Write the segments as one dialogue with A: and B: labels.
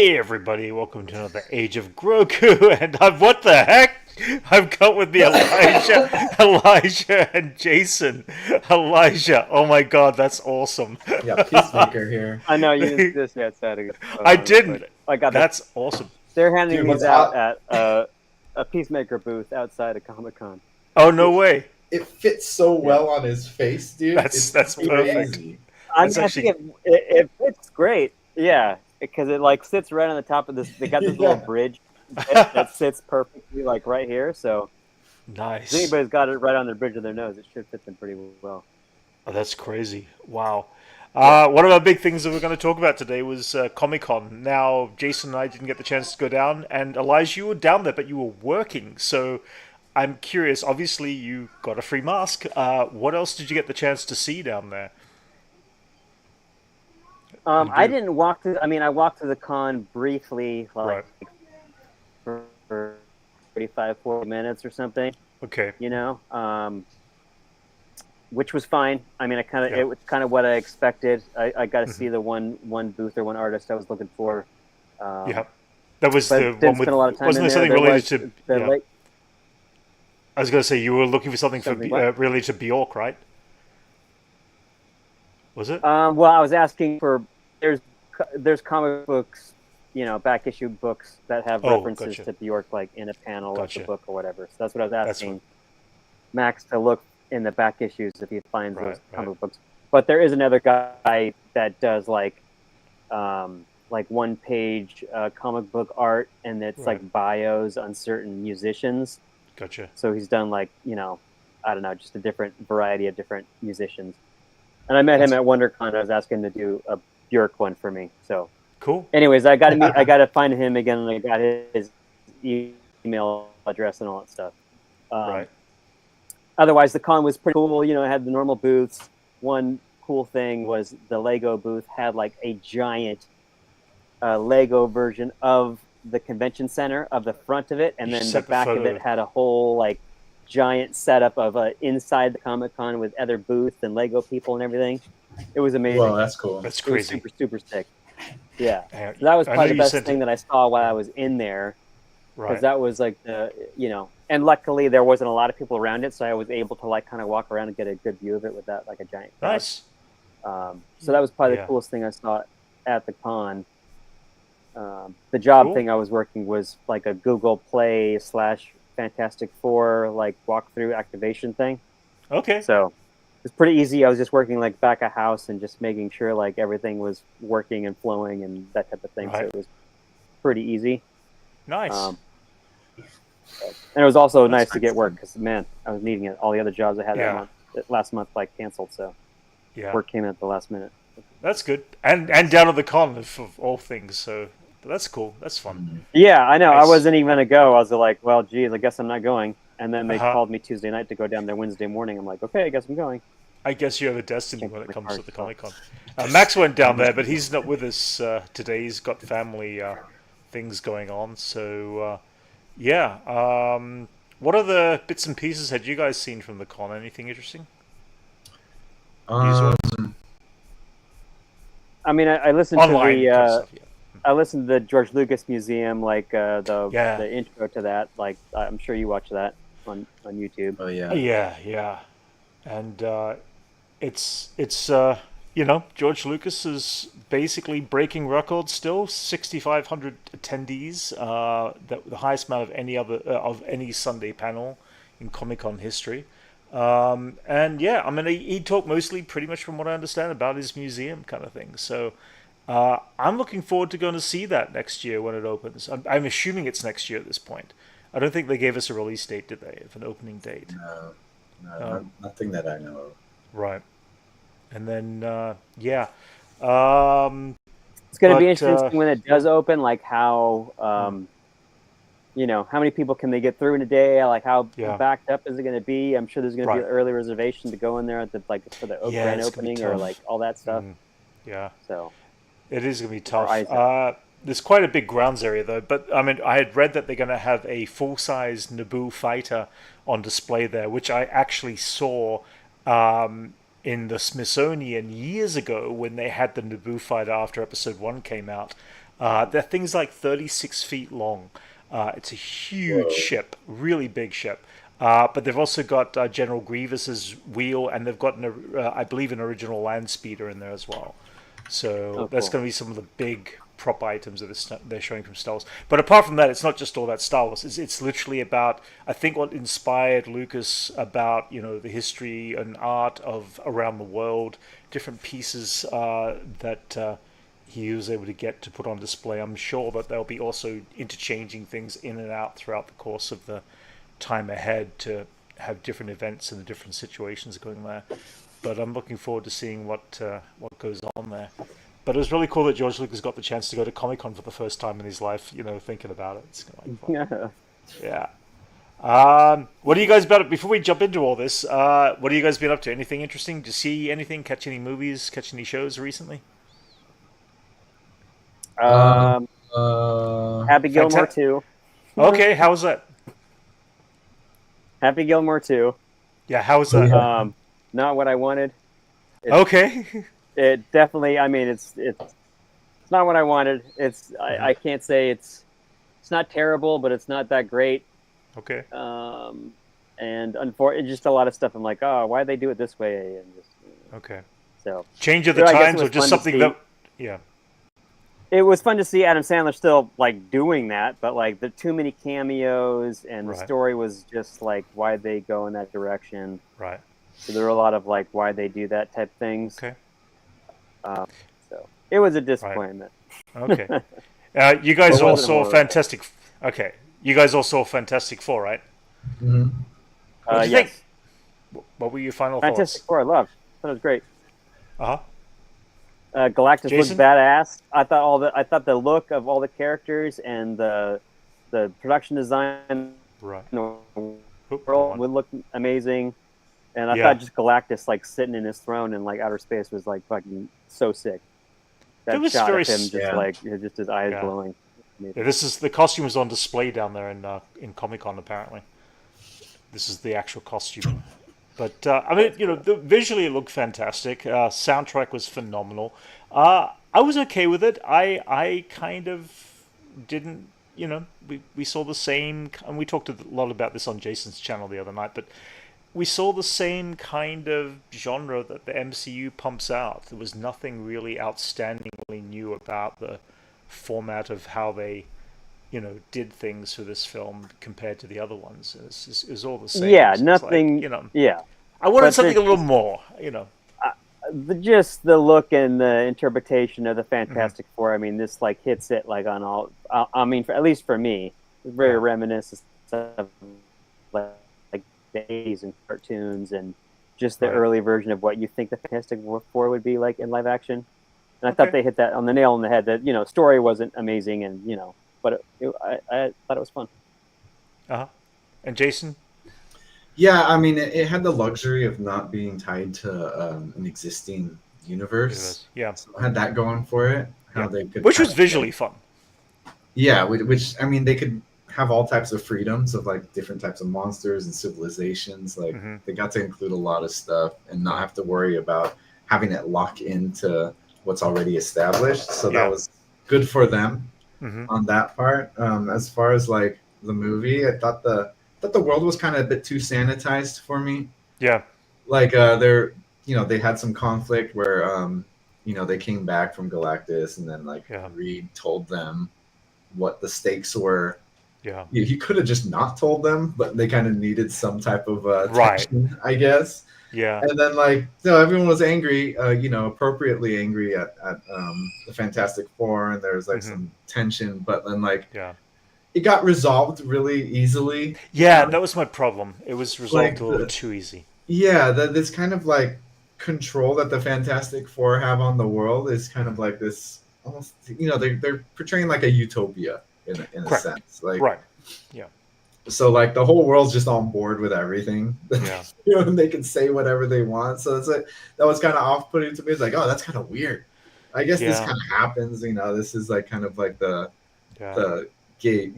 A: Hey everybody, welcome to another Age of Grogu, and what the heck? I've got with me Elijah, and Jason. Elijah, oh my god, that's awesome.
B: Yeah, Peacemaker here.
C: I know you didn't just yet said it,
A: I didn't.
C: but I got this.
A: That's awesome.
C: They're handing
B: Dude,
C: these
B: what's
C: out
B: hot?
C: at a Peacemaker booth outside of Comic Con.
A: Oh no way.
B: It fits so well on his face, dude.
A: That's
B: It's
A: perfect.
B: crazy.
C: I
A: That's
C: mean, I
A: actually
C: think it fits great. Yeah, because it like sits right on the top of this. They got this little
B: Yeah.
C: bridge that sits perfectly like right here. So if
A: nice.
C: anybody's got it right on their bridge of their nose, it should fit them pretty well.
A: Oh, that's crazy. Wow.
C: Yeah.
A: One of our big things that we're going to talk about today was Comic Con. Now, Jason and I didn't get the chance to go down, and Elijah, you were down there, but you were working. So I'm curious. Obviously, you got a free mask. What else did you get the chance to see down there?
C: I didn't walk through. I mean, I walked through the con briefly, like
A: Right.
C: for 35, 40 minutes or something.
A: Okay.
C: You know, which was fine. I mean,
A: Yeah.
C: it was kind of what I expected. I got to
A: Mhm.
C: see the one booth or one artist I was looking for.
A: Yeah. That was
C: But
A: the
C: didn't
A: one with.
C: spend a lot of time
A: Wasn't
C: in
A: there something
C: there.
A: related to?
C: The
A: Yeah.
C: late,
A: I was going to say you were looking for something for
C: Something what?
A: related to Bjork, right? Was it?
C: well, I was asking for there's comic books, you know, back issue books that have
A: Oh,
C: references
A: gotcha.
C: to Bjork, like in a panel
A: Gotcha.
C: of the book or whatever. So that's what I was
A: That's
C: asking Max to look in the back issues if he finds
A: Right,
C: those comic
A: right.
C: books. But there is another guy that does like 1 page comic book art, and it's
A: Right.
C: like bios on certain musicians.
A: Gotcha.
C: So he's done like, you know, I don't know, just a different variety of different musicians. And I met him
A: That's
C: at WonderCon. I was asking him to do a Björk one for me. So,
A: cool.
C: anyways, I got to meet. I got to find him again, and I got his email address and all that stuff.
A: Right.
C: Otherwise, the con was pretty cool. You know, it had the normal booths. One cool thing was the Lego booth had like a giant Lego version of the convention center of the front of it, and
A: You
C: then the
A: sent the
C: back of
A: photo.
C: it had a whole like giant setup of inside the Comic Con with other booths and Lego people and everything. It was amazing.
B: Whoa, that's cool.
A: That's
C: It was
A: crazy.
C: super sick. Yeah,
A: Yeah,
C: so that was
A: I know
C: probably the
A: you
C: best
A: sent
C: thing
A: it.
C: that I saw while I was in there, because
A: Right.
C: that was like the, you know, and luckily there wasn't a lot of people around it, so I was able to like kind of walk around and get a good view of it without like a giant crowd.
A: Nice.
C: So that was probably
A: Yeah.
C: the coolest thing I saw at the con. The job
A: Cool.
C: thing I was working was like a Google Play / Fantastic Four like walkthrough activation thing.
A: Okay.
C: So it's pretty easy. I was just working like back a house and just making sure like everything was working and flowing and that type of thing. So
A: Right.
C: it was pretty easy.
A: Nice.
C: And it was also
A: That's
C: nice to get work because, man, I was needing it. All the other jobs I had
A: Yeah.
C: last month like canceled, so
A: Yeah.
C: work came in at the last minute.
A: That's good. And down at the con of all things. So that's cool. That's fun.
C: Yeah, I know.
A: Nice.
C: I wasn't even gonna go. I was like, well, geez, I guess I'm not going. And then they
A: Uh-huh.
C: called me Tuesday night to go down there Wednesday morning. I'm like, okay, I guess I'm going.
A: I guess you have a destiny
C: Check
A: when it
C: my
A: comes
C: card,
A: to the
C: so.
A: Comic Con. Max went down there, but he's not with us today. He's got family things going on. So yeah. What other bits and pieces had you guys seen from the con? Anything interesting?
B: Um,
C: I mean, I listened
A: Online
C: to the
A: kind of stuff. Yeah.
C: I listened to the George Lucas Museum, like the
A: Yeah.
C: intro to that. Like I'm sure you watch that on YouTube.
B: oh yeah.
A: Yeah. And it's you know, George Lucas is basically breaking records still. 6,500 attendees, the highest amount of any Sunday panel in Comic Con history. And yeah, I mean, he talked mostly, pretty much from what I understand, about his museum kind of thing. So I'm looking forward to going to see that next year when it opens. I'm assuming it's next year at this point. I don't think they gave us a release date, did they? Of an opening date.
B: No, nothing that I know of.
A: Right. And then, yeah. Um,
C: It's going to be
A: But,
C: interesting when it does open, like how, you know, how many people can they get through in a day? Like how
A: Yeah.
C: backed up is it going to be? I'm sure there's going to be
A: Right.
C: an early reservation to go in there at the for the
A: Yeah,
C: grand
A: it's gonna be
C: opening or
A: tough.
C: like all that stuff.
A: yeah.
C: So
A: It is going to be
C: Or
A: tough.
C: Isaac.
A: There's quite a big grounds area, though. But, I mean, I had read that they're going to have a full-size Naboo fighter on display there, which I actually saw in the Smithsonian years ago when they had the Naboo fighter after Episode 1 came out. They're things like 36 feet long. It's a huge
B: Whoa.
A: ship, really big ship. But they've also got General Grievous's wheel, and they've got, I believe, an original land speeder in there as well. So
C: Oh,
A: that's
C: cool.
A: going to be some of the big prop items that they're showing from Star Wars. But apart from that, it's not just all that Star Wars. It's literally about, I think, what inspired Lucas about the history and art of around the world, different pieces that he was able to get to put on display. I'm sure that they'll be also interchanging things in and out throughout the course of the time ahead to have different events and the different situations going there. But I'm looking forward to seeing what goes on there. But it was really cool that George Lucas got the chance to go to Comic-Con for the first time in his life. Thinking about it, it's kind of like fun.
C: Yeah.
A: Yeah. What are you guys about? Before we jump into all this, what have you guys been up to? Anything interesting? Did you see anything? Catch any movies? Catch any shows recently?
B: Uh,
C: Um,
B: uh,
C: Happy Gilmore 2.
A: Okay, how was that?
C: Happy Gilmore 2.
A: Yeah, how was
B: Oh,
A: that?
B: yeah.
C: Not what I wanted.
A: Okay.
C: It definitely. I mean, it's not what I wanted. I can't say it's not terrible, but it's not that great.
A: Okay.
C: And unfortunately, just a lot of stuff. I'm like, oh, why did they do it this way? And just
A: Okay.
C: so
A: Change of the
C: I guess it
A: times,
C: was
A: or just
C: fun to
A: something
C: see.
A: that? Yeah.
C: It was fun to see Adam Sandler still like doing that, but like the too many cameos and the
A: Right.
C: story was just like why they go in that direction.
A: Right.
C: So there were a lot of like why they do that type things.
A: Okay.
C: So it was a
A: Right.
C: disappointment.
A: Okay. You guys
C: But
A: all
C: wasn't
A: saw
C: horrible.
A: Fantastic. Okay. You guys all saw Fantastic Four, right?
B: Mhm.
A: What did you
C: Yes.
A: think? What were your final
C: Fantastic
A: thoughts?
C: Four, I loved. That was great.
A: Uh huh.
C: Galactus
A: Jason?
C: looked badass. I thought the look of all the characters and the production design
A: Right.
C: in the
A: Oop, wrong
C: world
A: one.
C: would look amazing. And I
A: Yeah.
C: thought just Galactus like sitting in his throne in like outer space was like fucking so sick. That
A: It was
C: shot
A: very
C: of him
A: s-
C: just
B: Yeah.
C: like just his eyes
A: Yeah.
C: glowing.
A: Yeah, this is the costume was on display down there in Comic Con apparently. This is the actual costume. But I mean, visually it looked fantastic. Soundtrack was phenomenal. I was okay with it. I kind of didn't. We saw the same, and we talked a lot about this on Jason's channel the other night. But we saw the same kind of genre that the MCU pumps out. There was nothing really outstandingly new about the format of how they did things for this film compared to the other ones. It was all the same.
C: Yeah,
A: So it's
C: nothing.
A: like,
C: Yeah,
A: I wanted
C: but
A: something a
C: there's
A: little more.
C: just the look and the interpretation of the
A: Mm-hmm.
C: Fantastic Four. I mean, this like hits it like on all. I mean, at least for me, it's very
A: Yeah.
C: reminiscent of like days and cartoons and just the
A: Right.
C: early version of what you think the Fantastic Four would be like in live action. And I thought
A: Okay.
C: they hit that on the nail on the head. That story wasn't amazing, and but I thought it was fun.
A: Uh-huh. And Jason?
B: Yeah, I mean, it had the luxury of not being tied to an existing universe.
A: Yeah.
B: So it had that going for it. How
A: Yeah.
B: they could
A: Which was
B: kind of-
A: visually fun.
B: Yeah, which I mean, they could have all types of freedoms of like different types of monsters and civilizations. Like
A: Mhm.
B: they got to include a lot of stuff and not have to worry about having it lock into what's already established. So
A: Yeah.
B: that was good for them
A: Hmm.
B: on that part. As far as like the movie, I thought the world was kind of a bit too sanitized for me.
A: Yeah.
B: Like they had some conflict where they came back from Galactus and then like
A: Yeah.
B: Reed told them what the stakes were.
A: Yeah.
B: He could have just not told them, but they kind of needed some type of
A: Right.
B: tension, I guess.
A: Yeah.
B: And then everyone was angry, appropriately angry at the Fantastic Four, and there was like
A: Mhm.
B: some tension, but then
A: Yeah.
B: it got resolved really easily.
A: Yeah, that was my problem. It was resolved
B: Like
A: a little
B: the-
A: bit too easy.
B: Yeah, this kind of like control that the Fantastic Four have on the world is kind of like this almost they're portraying like a utopia in a
A: Correct.
B: sense. Like
A: Right.
B: so like the whole world's just on board with everything.
A: Yeah.
B: And they can say whatever they want. So it's like that was kind of off-putting to me. It's like, oh, that's kind of weird. I guess this
A: Yeah.
B: kind of happens. This is like kind of like the
A: Yeah.
B: gate.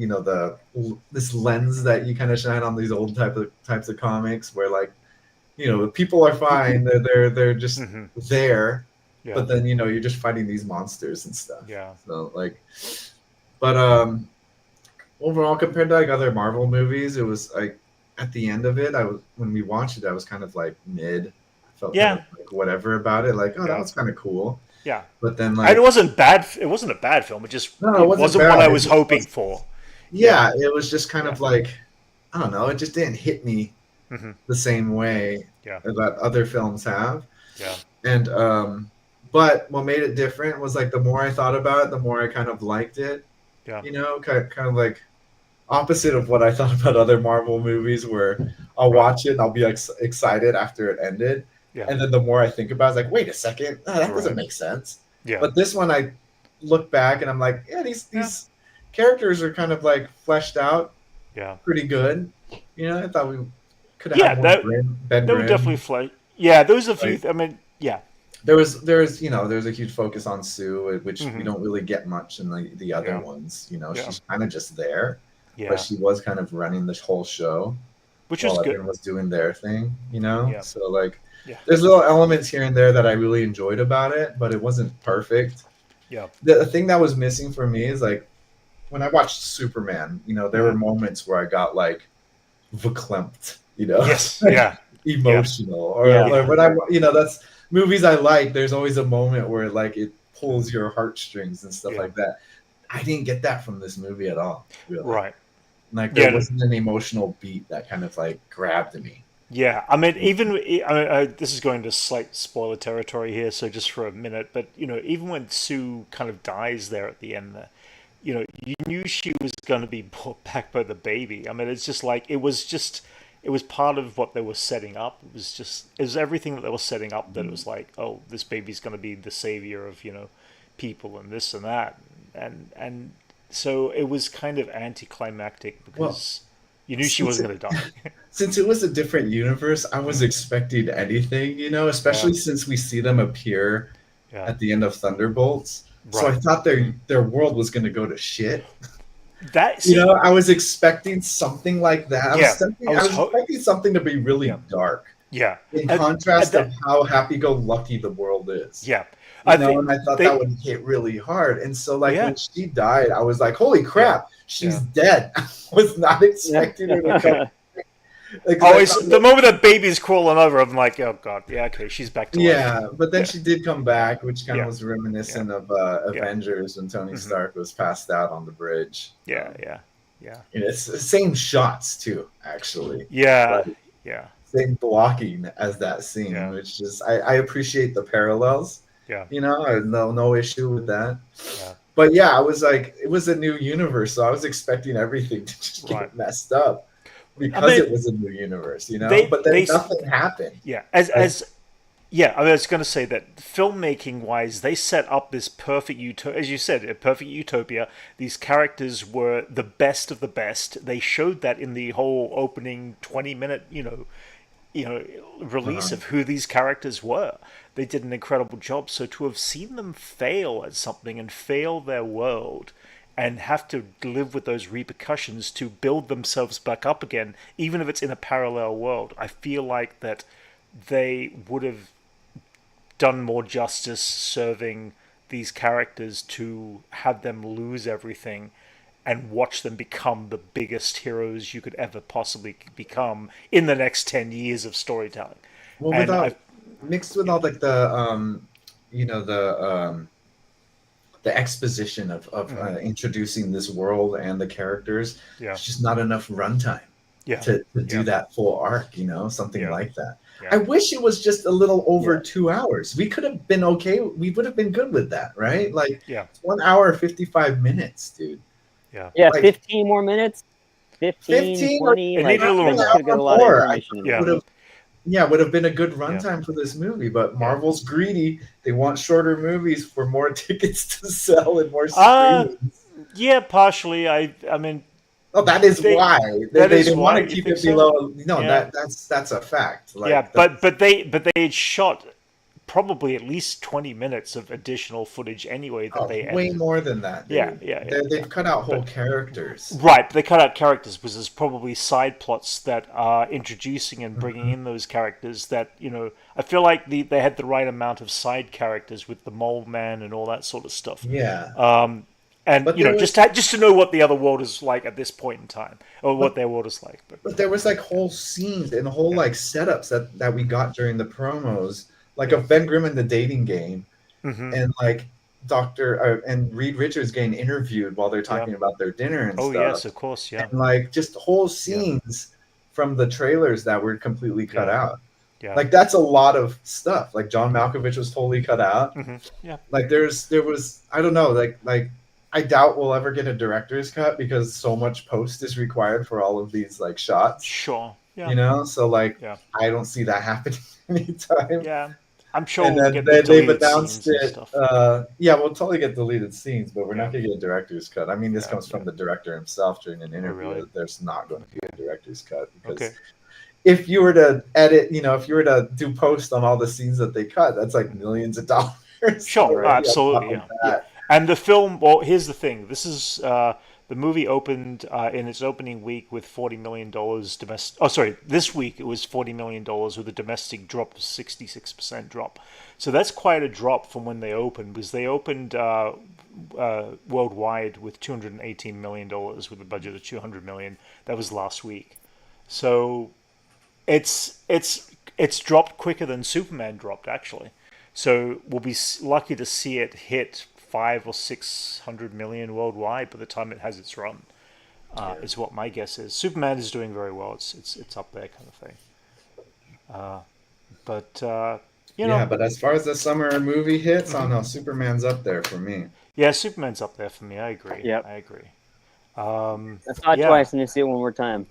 B: This lens that you kind of shine on these old types of comics where like people are fine. They're just
A: Mhm.
B: there.
A: Yeah.
B: But then you're just fighting these monsters and stuff.
A: Yeah.
B: So like, but overall, compared to like other Marvel movies, it was like at the end of it, when we watched it, I was kind of like mid. I felt kind
A: Yeah.
B: of like whatever about it. Like, oh, that
A: Yeah.
B: was kind of cool.
A: Yeah.
B: But then
A: And
B: like,
A: it wasn't bad. It wasn't a bad film. It just
B: no, it
A: it
B: wasn't
A: wasn't what
B: bad.
A: I
B: It
A: was
B: just
A: hoping
B: was,
A: for.
B: yeah, it was just kind
A: Yeah.
B: of like, I don't know. It just didn't hit me
A: Mm-hmm.
B: the same way
A: Yeah.
B: that other films have.
A: Yeah.
B: And but what made it different was like the more I thought about it, the more I kind of liked it.
A: Yeah.
B: Kind of like opposite of what I thought about other Marvel movies, where I'll watch it and I'll be like excited after it ended,
A: Yeah.
B: and then the more I think about it, it's like, wait a second, that doesn't
A: Right.
B: make sense.
A: Yeah.
B: But this one, I look back and I'm like, yeah, these characters are kind of like fleshed out,
A: Yeah.
B: pretty good. I thought we could have
A: Yeah.
B: had more
A: That
B: Ben
A: that would
B: Grimm.
A: definitely fly. Yeah. Those are a few.
B: Like,
A: I mean. Yeah.
B: there's a huge focus on Sue, which we don't really get much in the other
A: Yeah.
B: ones.
A: Yeah.
B: She's kind of just there,
A: Yeah.
B: but she was kind of running this whole show
A: Which was
B: while
A: good.
B: everyone was doing their thing.
A: Yeah.
B: So like,
A: Yeah.
B: there's little elements here and there that I really enjoyed about it, but it wasn't perfect.
A: Yeah.
B: The thing that was missing for me is like when I watched Superman. There were moments where I got like verklempt,
A: Yes. Yeah.
B: emotional, or when that's movies I like. There's always a moment where like it pulls your heartstrings and stuff like that. I didn't get that from this movie at all. Really.
A: Right.
B: Like there wasn't an emotional beat that kind of like grabbed me.
A: Yeah, I mean, this is going to slight spoiler territory here, so just for a minute, but even when Sue kind of dies there at the end, there, you knew she was going to be brought back by the baby. I mean, it's just like it was part of what they were setting up. It was everything that they were setting up. That it was like, oh, this baby's going to be the savior of people and this and that, and so it was kind of anticlimactic because you knew she wasn't going to die.
B: Since it was a different universe, I was expecting anything, especially since we see them appear at the end of Thunderbolts. Right. So I thought their world was going to go to shit. I was expecting something like that. I was expecting something to be really dark.
A: Yeah.
B: In contrast of how happy-go-lucky the world is.
A: Yeah.
B: And I thought that would hit really hard. And so like when she died, I was like, holy crap, she's dead. I was not expecting her to come.
A: Always the moment that baby's crawling over, I'm like, oh god, okay, she's back to life.
B: Yeah, but then she did come back, which kind of was reminiscent of Avengers when Tony Stark was passed out on the bridge.
A: Yeah.
B: And it's the same shots too, actually.
A: Yeah.
B: Same blocking as that scene, which is I appreciate the parallels.
A: Yeah.
B: I have no issue with that.
A: Yeah.
B: But I was like, it was a new universe, so I was expecting everything to just get messed up. Because it was a new universe, but then nothing happened.
A: Yeah, I was going to say that filmmaking wise, they set up this perfect as you said, a perfect utopia. These characters were the best of the best. They showed that in the whole opening 20-minute, release of who these characters were. They did an incredible job. So to have seen them fail at something and fail their world, and have to live with those repercussions to build themselves back up again, even if it's in a parallel world, I feel like that they would have done more justice serving these characters to have them lose everything and watch them become the biggest heroes you could ever possibly become in the next 10 years of storytelling.
B: Well, mixed with all like the exposition of introducing this world and the characters, it's just not enough runtime to do that full arc, something like that. Yeah. I wish it was just a little over 2 hours. We could have been okay. We would have been good with that, right? Like 1 hour, 55 minutes, dude.
C: Yeah. Yeah, like, 15 more minutes. 15 20.
A: Like, a little
C: more.
B: Would have been a good runtime for this movie, but Marvel's greedy. They want shorter movies for more tickets to sell and more screens.
A: Yeah, partially. I mean,
B: that is why they want to keep it below. No, that's a fact.
A: Like, but they had shot probably at least 20 minutes of additional footage anyway that they
B: way
A: edited.
B: more than that, dude. They've cut out whole characters.
A: Right, but they cut out characters because there's probably side plots that are introducing and bringing in those characters that, I feel like they had the right amount of side characters with the mole man and all that sort of stuff.
B: Yeah.
A: And but just to know what the other world is like at this point in time, or what their world is like.
B: But there was like whole scenes and whole like setups that we got during the promos, like of Ben Grimm in the dating game, and like and Reed Richards getting interviewed while they're talking about their dinner and stuff.
A: Oh yes, of course, yeah.
B: And like just whole scenes from the trailers that were completely cut out. Yeah. Like that's a lot of stuff. Like John Malkovich was totally cut out.
A: Yeah.
B: Like there was I don't know, like I doubt we'll ever get a director's cut because so much post is required for all of these like shots.
A: Sure. Yeah.
B: So like I don't see that happening anytime.
A: Yeah. I'm sure
B: and
A: we'll
B: then
A: get
B: they've announced
A: it.
B: We'll totally get deleted scenes, but we're not going to get a director's cut. I mean, this comes from the director himself during an interview. That there's not going to be a director's cut because if you were to edit, if you were to do post on all the scenes that they cut, that's like millions of dollars.
A: Sure, absolutely. Yeah. And the film, well, here's the thing. This is the movie opened in its opening week with $40 million domestic. Oh, sorry, this week it was $40 million with a domestic drop of 66% drop. So that's quite a drop from when they opened, because they opened worldwide with $218 million with a budget of $200 million. That was last week. So it's dropped quicker than Superman dropped, actually. So we'll be lucky to see it hit 500 or 600 million worldwide by the time it has its run. Is what my guess is. Superman is doing very well. It's up there, kind of thing.
B: But as far as the summer movie hits, I don't know. Superman's up there for me.
A: Yeah, Superman's up there for me. I agree.
C: Yep.
A: I agree.
C: I saw it twice, and you see it one more time.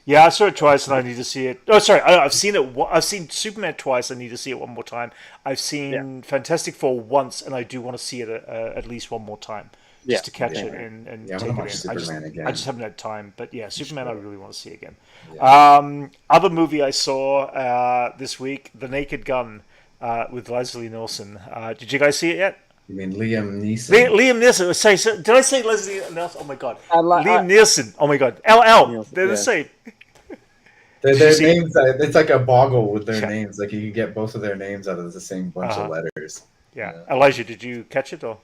A: Yeah, I saw it twice, and I need to see it. Oh, sorry, I've seen it. I've seen Superman twice. I need to see it one more time. I've seen Fantastic Four once, and I do want to see it at least one more time, just to catch it and take it in.
B: Superman
A: I just haven't had time, but Superman I really want to see again.
B: Yeah.
A: Other movie I saw this week, The Naked Gun, with Leslie Nielsen. Did you guys see it yet?
B: You mean Liam Neeson?
A: Liam Neeson. Did I say Leslie Nielsen? Oh my god. Liam Neeson. Oh my god. LL. They're the same.
B: Their names, it's like a boggle with their names. Like you can get both of their names out of the same bunch of letters.
A: Yeah. Elijah, did you catch it or?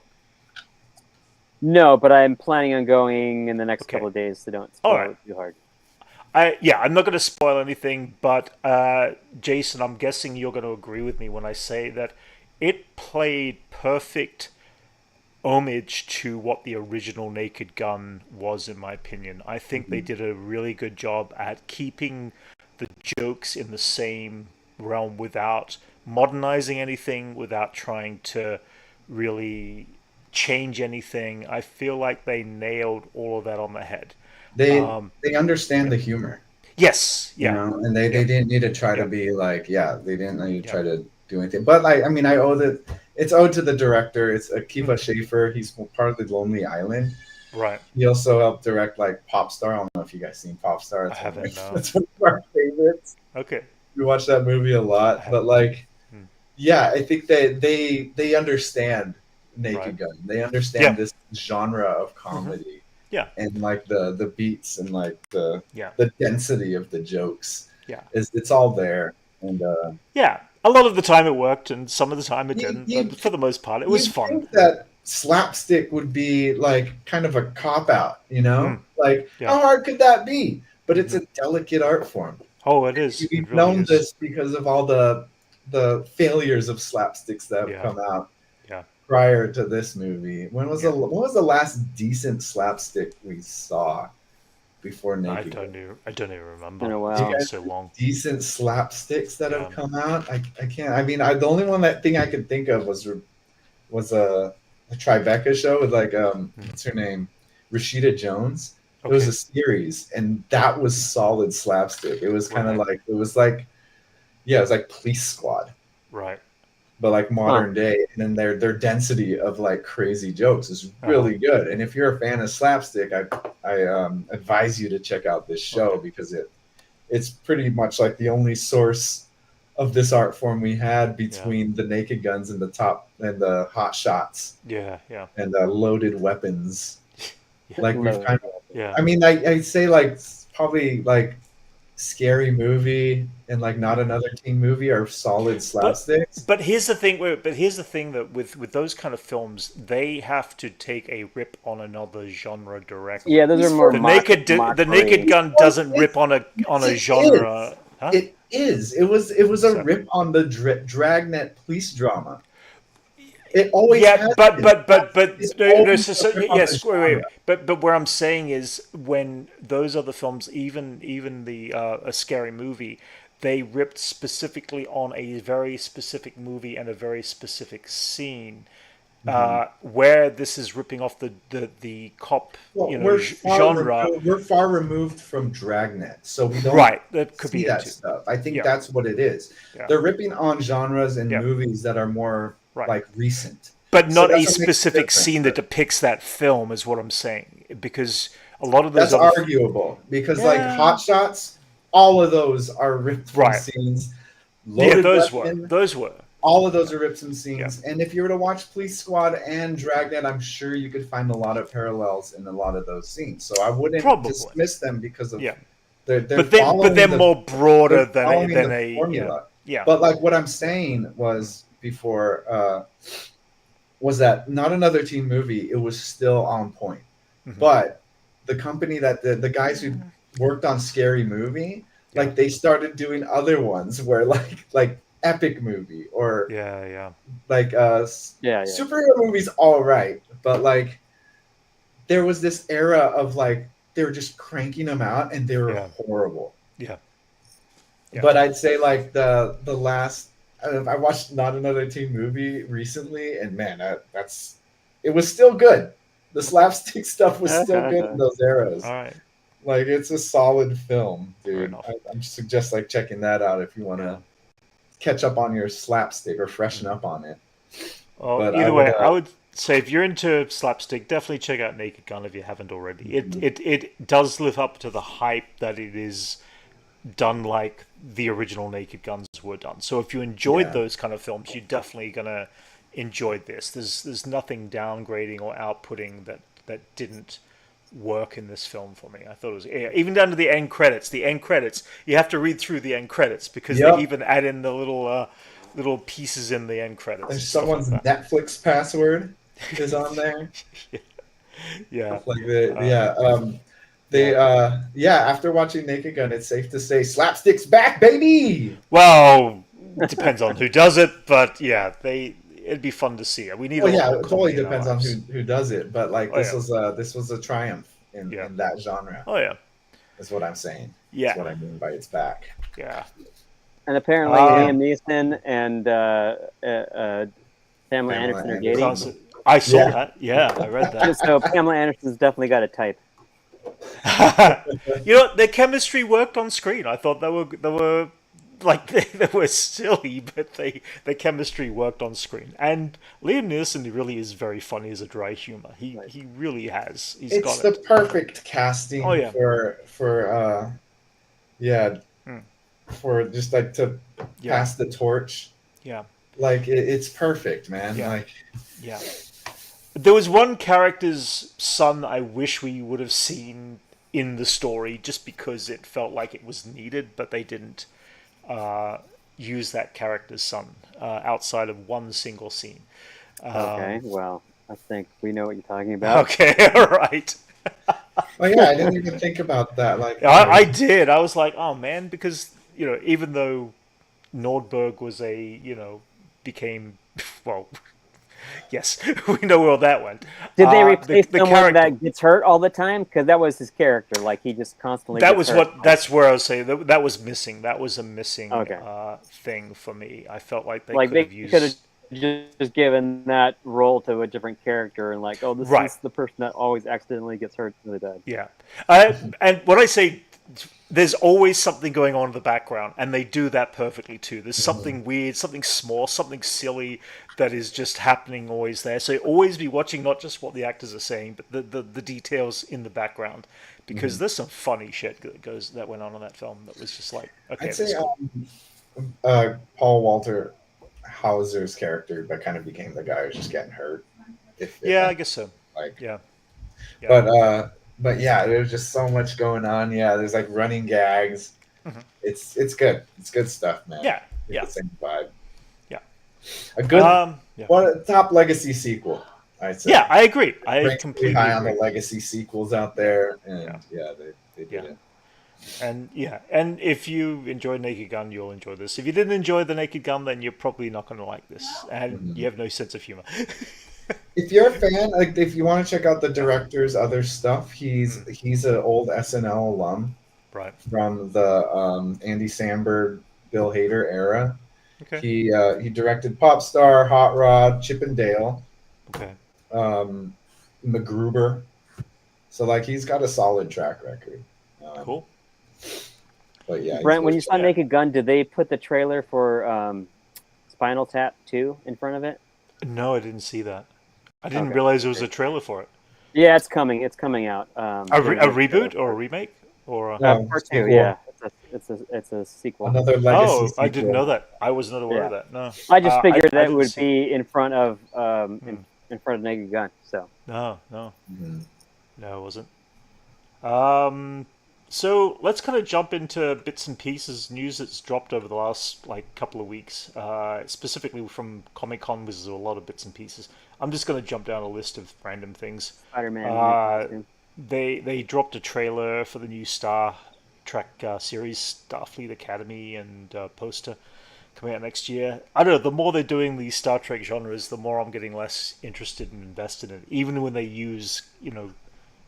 C: No, but I'm planning on going in the next couple of days, so don't spoil it too hard.
A: I'm not going to spoil anything, but Jason, I'm guessing you're going to agree with me when I say that it played perfect homage to what the original Naked Gun was, in my opinion. I think they did a really good job at keeping the jokes in the same realm without modernizing anything, without trying to really change anything. I feel like they nailed all of that on the head.
B: They understand the humor.
A: Yes, yeah.
B: And they didn't need to try to be like, they didn't need to try to do anything. But it's owed to the director. It's Akiva Schaffer. He's part of the Lonely Island.
A: Right.
B: He also helped direct like Popstar. I don't know if you guys seen Popstar.
A: I haven't. No.
B: It's one of our favorites.
A: Okay.
B: We watch that movie a lot, but I think they understand Naked Gun. They understand this genre of comedy.
A: Yeah.
B: And like the beats and like the density of the jokes.
A: Yeah.
B: It's all there. And
A: a lot of the time it worked, and some of the time it didn't. But for the most part, it was fun.
B: Think that slapstick would be like kind of a cop out, Like how hard could that be? But it's a delicate art form.
A: Oh, it is.
B: We've known this because of all the failures of slapsticks that have come out prior to this movie. When was the last decent slapstick we saw before Naked?
A: I don't even remember.
C: In a while.
A: It's so long.
B: Decent slapsticks that have come out. I can't. I mean, the only thing I could think of was a Tribeca show with like what's her name, Rashida Jones. It was a series, and that was solid slapstick. It was kind of like it was like Police Squad,
A: right?
B: But like modern day, and then their density of like crazy jokes is really good. And if you're a fan of slapstick, I advise you to check out this show because it's pretty much like the only source of this art form we had between the Naked Guns and the top and the hot shots.
A: Yeah, yeah.
B: And the loaded weapons. Like we've kind of,
A: yeah.
B: I mean, I'd say like probably like Scary Movie and like Not Another Teen Movie are solid slapsticks.
A: But here's the thing. But here's the thing that with those kind of films, they have to take a rip on another genre directly.
C: Yeah, those are more
A: the Naked Gun doesn't rip on a genre. Huh?
B: It is. It was a rip on the Dragnet police drama. It always has
A: but
B: yes,
A: wait. But where I'm saying is when those other films, even the A Scary Movie, they ripped specifically on a very specific movie and a very specific scene. Where this is ripping off the cop genre.
B: We're far removed from Dragnet, so we don't
A: that could
B: see
A: be
B: that stuff. I think that's what it is.
A: Yeah.
B: They're ripping on genres and movies that are more like recent,
A: but not a specific scene that depicts that film, is what I'm saying. Because a lot of those
B: that's arguable. Because like Hot Shots, all of those are ripped from scenes.
A: Those were.
B: All of those are ripped from scenes. And if you were to watch Police Squad and Dragnet, I'm sure you could find a lot of parallels in a lot of those scenes. So I wouldn't dismiss them because of
A: they're more broader than a
B: formula. But like what I'm saying was before was that Not Another Teen Movie, it was still on point. But the company that the guys who worked on Scary Movie, like they started doing other ones where like Epic Movie or like superhero movies, all right, but like there was this era of like they were just cranking them out and they were horrible. But I'd say like the last I watched Not Another Teen Movie recently, and man, it was still good. The slapstick stuff was still good in those eras.
A: All right.
B: Like it's a solid film, dude. I suggest like checking that out if you want to catch up on your slapstick or freshen up on it.
A: But either way, I would say if you're into slapstick, definitely check out Naked Gun if you haven't already. It does live up to the hype that it is done like the original Naked Guns were done. So if you enjoyed those kind of films, you're definitely gonna enjoy this. There's nothing downgrading or outputting that didn't work in this film for me. I thought it was even down to the end credits. The end credits, you have to read through the end credits because they even add in the little pieces in the end credits.
B: There's someone's like Netflix password is on there. After watching Naked Gun, it's safe to say slapstick's back, baby.
A: Well, it depends on who does it, but it'd be fun to see. We need.
B: It totally depends on who does it, but like this was a triumph in that genre.
A: Oh yeah,
B: is what I'm saying.
A: Yeah,
B: that's what I mean by it's back.
A: Yeah,
C: and apparently Liam Neeson and Pamela Anderson are dating.
A: I saw that. Yeah, I read that.
C: So Pamela Anderson's definitely got a type.
A: Their chemistry worked on screen. I thought they were like they were silly, but their chemistry worked on screen. And Liam Neeson really is very funny as a dry humor. He really has.
B: It's the perfect casting for just like to pass the torch.
A: Yeah,
B: like it's perfect, man.
A: Yeah. There was one character's son I wish we would have seen in the story, just because it felt like it was needed, but they didn't use that character's son outside of one single scene.
C: Okay, well, I think we know what you're talking about.
A: Okay, all right.
B: Oh yeah, I didn't even think about that. Like
A: I did. I was like, oh man, because even though Nordberg was became well. Yes, we know where that went.
C: Did they replace someone that gets hurt all the time? Because that was his character. Like he just constantly.
A: That's where I was saying that was missing. That was a missing thing for me. I felt like they could have
C: just given that role to a different character and like, oh, this is the person that always accidentally gets hurt really bad.
A: Yeah, and what I say. There's always something going on in the background, and they do that perfectly too. There's something weird, something small, something silly that is just happening always there. So always be watching not just what the actors are saying, but the details in the background, because there's some funny shit that went on in that film that was just like, okay.
B: I'd say Paul Walter Hauser's character, but kind of became the guy who's just getting hurt.
A: Yeah, I guess so.
B: Like,
A: yeah.
B: But yeah, there's just so much going on. Yeah, there's like running gags.
A: Mm-hmm.
B: It's good. It's good stuff, man.
A: Yeah,
B: The same vibe.
A: Yeah,
B: a good top legacy sequel. I'd say.
A: Yeah, I agree. I
B: Ranked
A: completely
B: high
A: agree.
B: on the legacy sequels out there, and they did it.
A: And if you enjoyed Naked Gun, you'll enjoy this. If you didn't enjoy the Naked Gun, then you're probably not going to like this, and you have no sense of humor.
B: If you're a fan, like if you want to check out the director's other stuff, he's an old SNL alum,
A: right,
B: from the Andy Samberg, Bill Hader era.
A: Okay.
B: He directed Popstar, Hot Rod, Chip and Dale.
A: Okay.
B: MacGruber. So like he's got a solid track record.
A: Cool.
B: But yeah,
C: Brent, when you saw Naked Gun, did they put the trailer for Spinal Tap 2 in front of it?
A: No, I didn't see that. I didn't realize there was a trailer for it.
C: Yeah, it's coming. It's coming out.
A: A reboot or a remake or
C: part 2? Yeah, it's a sequel.
B: Another legacy.
A: sequel. I didn't know that. I was not aware of that. No,
C: I just figured that would be in front of in front of Naked Gun. So
A: no, it wasn't. So let's kind of jump into bits and pieces news that's dropped over the last couple of weeks, specifically from Comic-Con, which is a lot of bits and pieces. I'm just going to jump down a list of random things.
C: Spider-Man.
A: They dropped a trailer for the new Star Trek series, Starfleet Academy, and poster coming out next year. I don't know. The more they're doing these Star Trek genres, the more I'm getting less interested and invested in it. Even when they use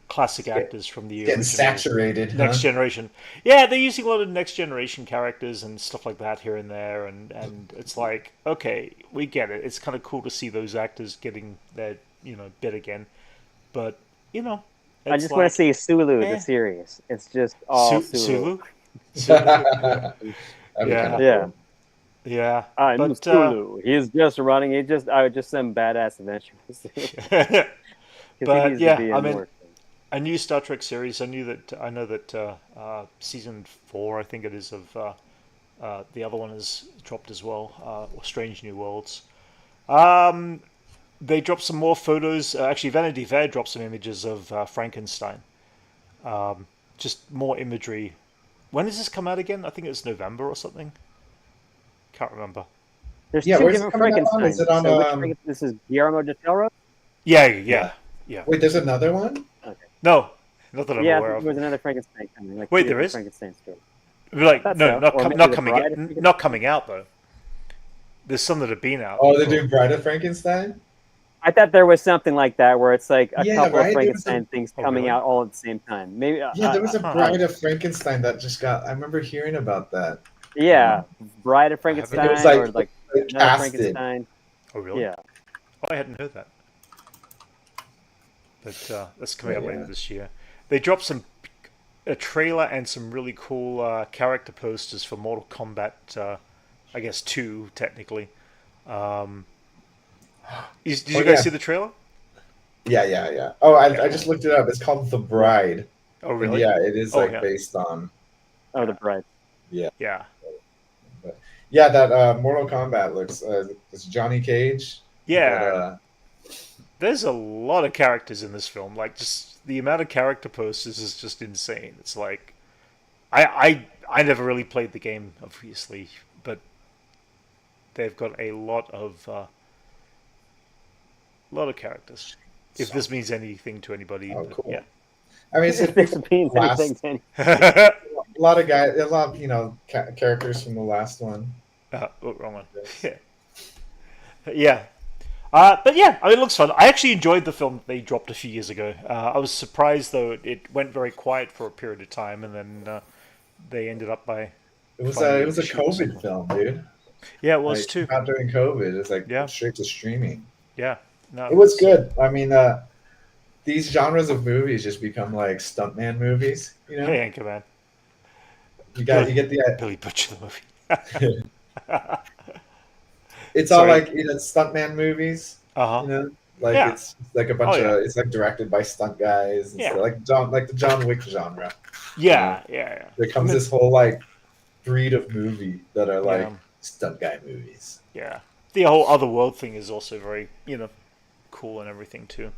A: classic actors from the
B: getting saturated
A: Next Generation. Yeah, they're using a lot of Next Generation characters and stuff like that here and there, and it's like, okay, we get it. It's kind of cool to see those actors getting their bit again, but
C: I just want to see Sulu the series. It's just all
A: Sulu. Yeah.
C: I'm Sulu. He's just running. Just some badass adventures.
A: But yeah, I mean, a new Star Trek series. I know that season 4, I think it is, of the other one is dropped as well. Strange New Worlds. They dropped some more photos. Actually, Vanity Fair dropped some images of Frankenstein. Just more imagery. When does this come out again? I think it's November or something. Can't remember.
C: There's 2 different Frankensteins.
B: Is it on?
C: This is Guillermo del Toro?
A: Yeah.
B: Wait, there's another one?
C: Okay.
A: No, not that I'm aware of.
C: There was another Frankenstein coming.
A: Wait, there is?
C: Frankenstein story.
A: Not coming out though. There's some that have been out.
B: Oh, they're doing Bride of Frankenstein?
C: I thought there was something like that where it's like a couple of Frankenstein things coming out all at the same time. Maybe.
B: There was a Bride of Frankenstein that just got. I remember hearing about that.
C: Yeah, Bride of Frankenstein, or like another Frankenstein.
A: Oh, really?
C: Yeah.
A: Oh, I hadn't heard that. But that's coming out later this year. They dropped a trailer and some really cool character posters for Mortal Kombat. I guess 2 technically. Did you guys see the trailer?
B: Yeah. Oh, I just looked it up. It's called The Bride.
A: Oh, really?
B: And it is based on.
C: Oh, The Bride.
B: Yeah.
A: But,
B: that Mortal Kombat looks. It's Johnny Cage.
A: Yeah. There's a lot of characters in this film. Like, just the amount of character posters is just insane. It's like, I never really played the game, obviously, but they've got a lot of characters. If this means anything to anybody,
B: cool.
A: Yeah.
B: I mean,
C: if this means anything.
B: A lot of guys, a lot of characters from the last one.
A: Wrong one. Yeah. But yeah, I mean, it looks fun. I actually enjoyed the film they dropped a few years ago. I was surprised, though, it went very quiet for a period of time, and then they ended up by.
B: It was a COVID film, dude.
A: Yeah, it was too.
B: Not during COVID. It's like straight to streaming.
A: Yeah, no,
B: it was good. I mean, these genres of movies just become like stuntman movies.
A: Hey, Anchorman.
B: You get the
A: Billy Butcher the movie.
B: It's all like stuntman movies.
A: It's
B: like a bunch of it's like directed by stunt guys. And stuff, like the John Wick genre.
A: Yeah.
B: There comes this whole like breed of movie that are like stunt guy movies.
A: Yeah. The whole Otherworld thing is also very, cool and everything too.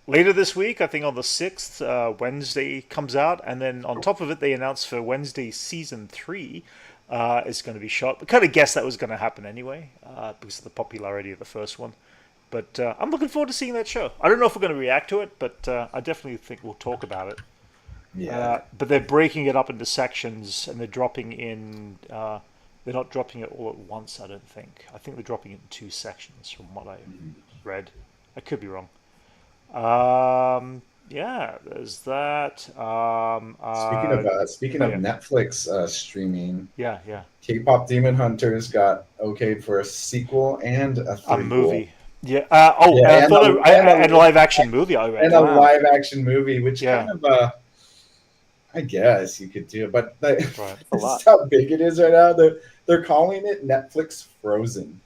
A: Later this week, I think on the 6th, Wednesday comes out, and then on top of it, they announced for Wednesday season 3 is going to be shot. I kind of guessed that was going to happen anyway, because of the popularity of the first one. But I'm looking forward to seeing that show. I don't know if we're going to react to it, but I definitely think we'll talk about it.
B: Yeah.
A: But they're breaking it up into sections, and they're dropping in. They're not dropping it all at once, I don't think. I think they're dropping it in 2 sections, from what I read. I could be wrong. Yeah, there's that.
B: Speaking of Netflix streaming,
A: yeah,
B: K-pop Demon Hunters got okayed for a sequel and a
A: movie. Yeah.
B: and
A: a live action movie. I read.
B: And a live action movie, which kind of I guess you could do it, but this is how big it is right now. They're calling it Netflix Frozen.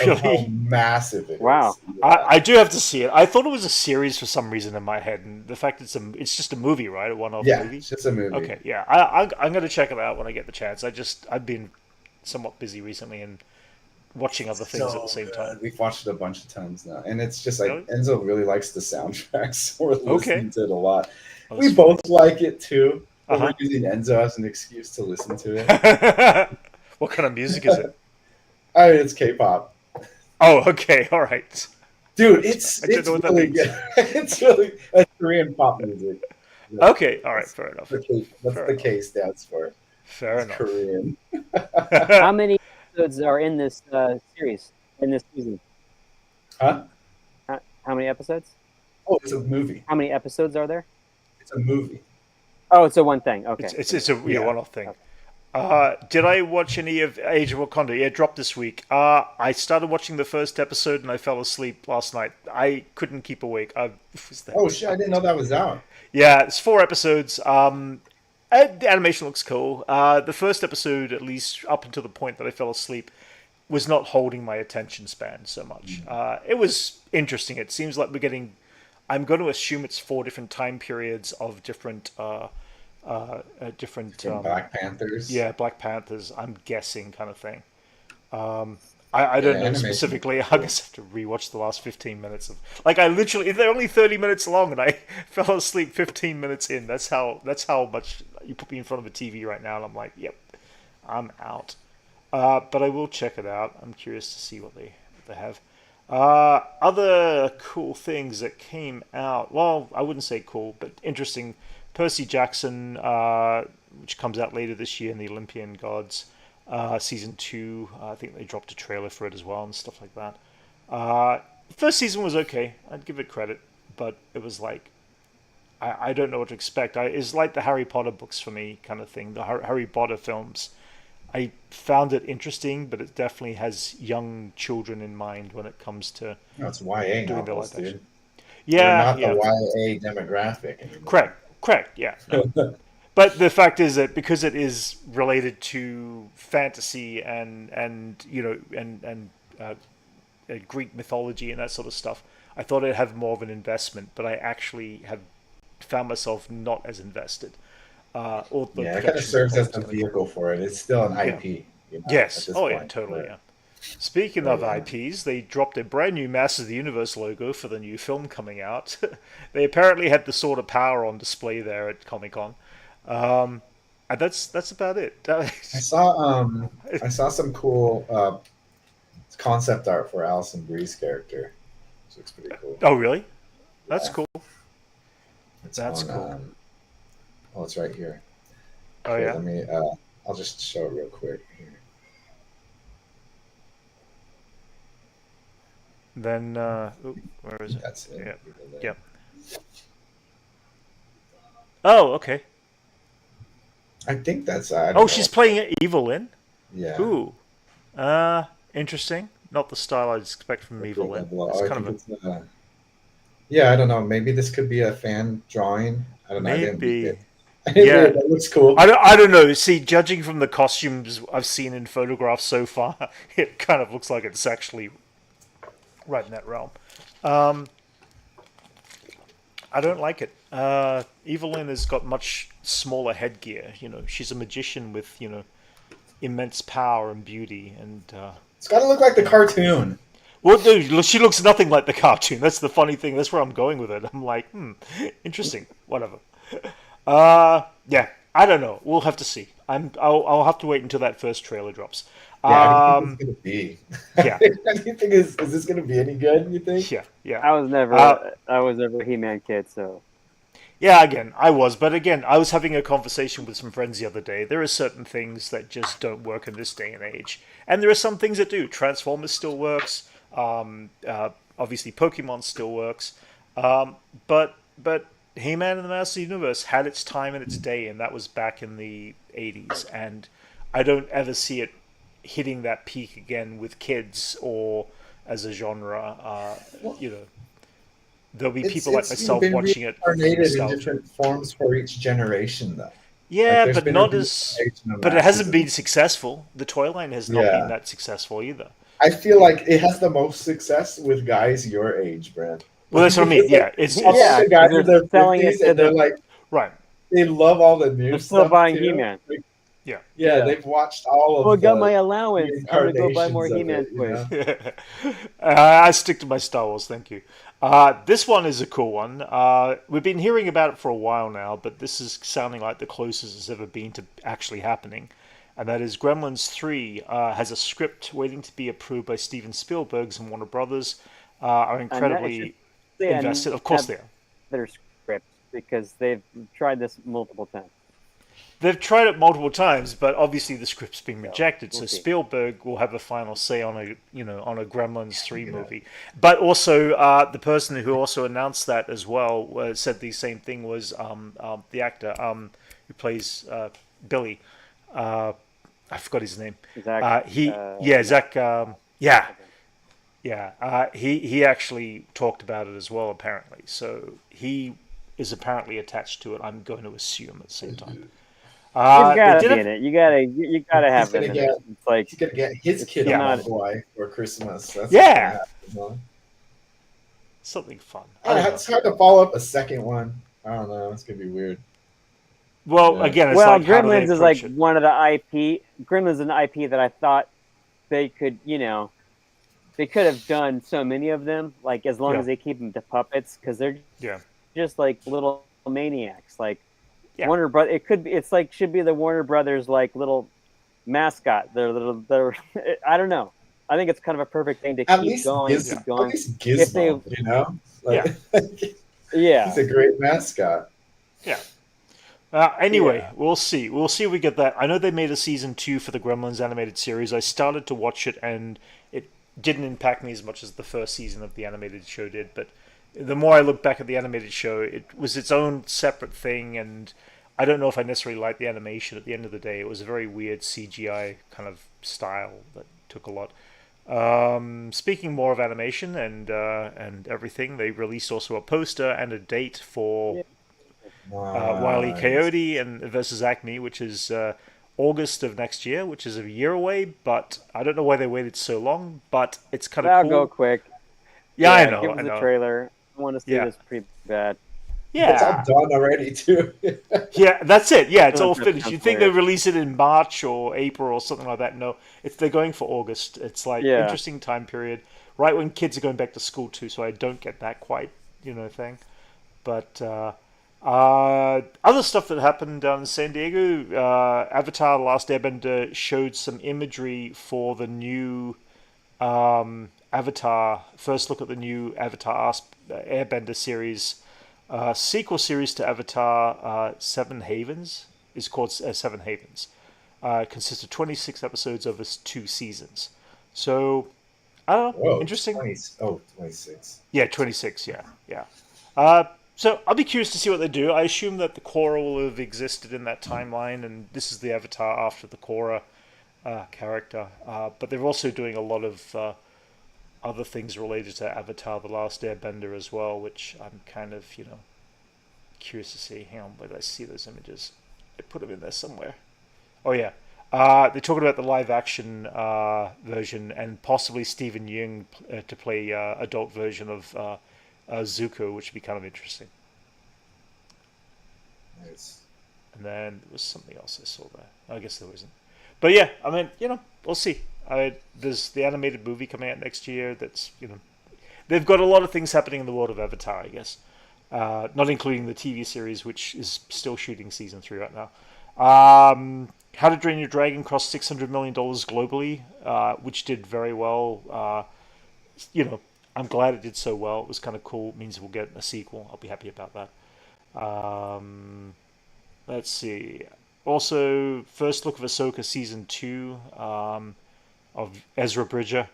B: Really? How massive it is.
C: Wow.
A: Yeah. I do have to see it. I thought it was a series for some reason in my head, and the fact it's just a movie, right? A one-off movie?
B: Yeah, it's just a movie.
A: Okay, yeah. I'm going to check it out when I get the chance. I've been somewhat busy recently and watching other things at the same time.
B: We've watched it a bunch of times now, and it's just like Enzo really likes the soundtrack, so we're listening to it a lot. We both like it too. But we're using Enzo as an excuse to listen to it.
A: What kind of music is it?
B: It's K-pop.
A: Oh, okay, all right.
B: Dude, it's really good. It's really Korean pop music.
A: Okay, all right, fair enough.
B: That's the K stands for.
A: Fair enough.
B: Korean.
C: How many episodes are in this series, in this season?
B: Huh?
C: How many episodes?
B: Oh, it's a movie.
C: How many episodes are there?
B: It's a movie.
C: Oh, it's a one thing. Okay.
A: It's a one-off thing. Did I watch any of Age of Wakanda? Yeah, it dropped this week. I started watching the first episode and I fell asleep last night. I couldn't keep awake.
B: Oh shit! I didn't know that was out.
A: Yeah, it's 4 episodes. The animation looks cool. The first episode, at least up until the point that I fell asleep, was not holding my attention span so much. It was interesting. It seems like we're getting. I'm going to assume it's 4 different time periods of different
B: Black Panthers.
A: Yeah, Black Panthers. I'm guessing, kind of thing. I don't know specifically. I guess I have to rewatch the last 15 minutes of. Like, I literally, they're only 30 minutes long, and I fell asleep 15 minutes in. That's how much you put me in front of a TV right now, and I'm like, yep, I'm out. But I will check it out. I'm curious to see what they have. Other cool things that came out. Well, I wouldn't say cool, but interesting. Percy Jackson, which comes out later this year in the Olympian Gods, season 2. I think they dropped a trailer for it as well and stuff like that. First season was okay. I'd give it credit, but it was like I don't know what to expect. It's like the Harry Potter books for me, kind of thing. The Harry Potter films. I found it interesting, but it definitely has young children in mind when it comes to
B: it's YA
A: doing
B: novels,
A: the live action.
B: dude.
A: Yeah,
B: they're not the YA demographic anymore.
A: Correct. Yeah. No. But the fact is that because it is related to fantasy and Greek mythology and that sort of stuff, I thought it'd have more of an investment, but I actually have found myself not as invested.
B: It kind of serves as the vehicle for it. It's still an IP. You know,
A: yes. Oh, yeah, totally. Yeah. Speaking of IPs, they dropped a brand new Masters of the Universe logo for the new film coming out. They apparently had the Sword of Power on display there at Comic-Con. And that's about it.
B: I saw some cool concept art for Alison Brie's character. Which looks pretty cool.
A: Oh, really? That's cool.
B: That's cool. It's right here.
A: Oh, yeah?
B: Let me, I'll just show it real quick here.
A: Then, where is it?
B: That's it.
A: Yep. Oh, okay.
B: I think that's.
A: She's playing Evelyn.
B: Yeah.
A: Ooh. Interesting. Not the style I'd expect from Evelyn.
B: Yeah, I don't know. Maybe this could be a fan drawing. I don't know.
A: Maybe.
B: Yeah, that looks cool.
A: I don't know. See, judging from the costumes I've seen in photographs so far, it kind of looks like it's actually right in that realm. I don't like it. Evelyn has got much smaller headgear. She's a magician with immense power and beauty, and
B: It's got to look like the cartoon.
A: well, no, she looks nothing like the cartoon. That's the funny thing. That's where I'm going with it. I'm like, interesting. Whatever. Yeah, I don't know. We'll have to see. I'll have to wait until that first trailer drops.
B: Yeah, how do you think it's gonna be?
A: Yeah.
B: How do you think is this gonna be any good? You think?
A: Yeah.
C: I was never a He-Man kid, so.
A: Yeah, again, but again, I was having a conversation with some friends the other day. There are certain things that just don't work in this day and age, and there are some things that do. Transformers still works. Obviously, Pokemon still works. But He-Man and the Master Universe had its time and its day, and that was back in the '80s. And I don't ever see it hitting that peak again with kids or as a genre. There'll be people like myself watching it for nostalgia.
B: In different forms for each generation, though.
A: Yeah, like, but not as. But it hasn't been successful. The toy line has not been that successful either.
B: I feel like it has the most success with guys your age, Brent.
A: Well, that's what I mean. Yeah, it's
B: the guys in their 50s, and they're like,
A: right.
B: They love all the new
C: they're
B: stuff.
C: Still buying He-Man.
B: Like, yeah, they've watched all of.
C: Well, I got my allowance. I'm gonna go buy more He-Man toys.
A: I stick to my Star Wars. Thank you. This one is a cool one. We've been hearing about it for a while now, but this is sounding like the closest it's ever been to actually happening. And that is Gremlins 3 has a script waiting to be approved by Steven Spielberg's and Warner Brothers. Are incredibly invested. Of course they are.
C: Their script, because they've tried this multiple times.
A: They've tried it multiple times, but obviously the script's been rejected. So Spielberg will have a final say on a Gremlins 3 movie. But also the person who also announced that as well said the same thing was the actor who plays Billy. I forgot his name.
C: Zach.
A: Zach. He actually talked about it as well, apparently. So he is apparently attached to it. I'm going to assume at the same time.
C: He's gotta be in it. You gotta have it. It's like
B: he's gonna get his kid on boy for Christmas. That's
A: something fun.
B: It's hard to follow up a second one. I don't know. It's gonna be weird.
A: Well, again, it's like
C: Gremlins is like one of the IP. Gremlins is an IP that I thought they could, they could have done so many of them, like as long as they keep them to puppets, because they're just like little maniacs, like. Warner Brothers. It could be. It's like should be the Warner Brothers like little mascot. They're. I don't know. I think it's kind of a perfect thing to keep going.
B: At least Gizmo, he's a great mascot.
A: Yeah. Anyway, we'll see. We'll see if we get that. I know they made a season 2 for the Gremlins animated series. I started to watch it, and it didn't impact me as much as the first season of the animated show did. But the more I look back at the animated show, it was its own separate thing, and I don't know if I necessarily liked the animation. At the end of the day, it was a very weird CGI kind of style that took a lot. Speaking more of animation and everything, they released also a poster and a date for Wile E. Coyote and versus Acme, which is August of next year, which is a year away. But I don't know why they waited so long. But it's kind of cool.
C: That'll go quick.
A: Yeah, I know.
C: Give us a trailer. I want to see this pretty bad.
A: Yeah,
B: it's all done already too.
A: Yeah, that's it. Yeah, it's all finished. You'd think they'd release it in March or April or something like that. No, they're going for August. It's like interesting time period, right when kids are going back to school too. So I don't get that quite thing. But other stuff that happened down in San Diego, Avatar: The Last Airbender showed some imagery for the new Avatar. First look at the new Avatar Airbender series. Sequel series to Avatar, Seven Havens, is called Seven Havens. Consists of 26 episodes over 2 seasons. So, I don't know. Interesting.
B: 26.
A: Yeah, 26, yeah. So, I'll be curious to see what they do. I assume that the Korra will have existed in that timeline, and this is the Avatar after the Korra character. But they're also doing a lot of other things related to Avatar: The Last Airbender as well, which I'm kind of, curious to see. Hang on, where did I see those images? I put them in there somewhere. Oh, yeah. They're talking about the live-action version and possibly Stephen Yeun to play adult version of Zuko, which would be kind of interesting.
B: Nice.
A: And then there was something else I saw there. I guess there wasn't. But yeah, I mean, we'll see. There's the animated movie coming out next year. That's they've got a lot of things happening in the world of Avatar, I guess. Not including the TV series, which is still shooting season 3 right now. How to Train Your Dragon crossed $600 million globally, which did very well. I'm glad it did so well. It was kind of cool. It means we'll get a sequel. I'll be happy about that. Let's see. Also, first look of Ahsoka season 2 of Ezra Bridger.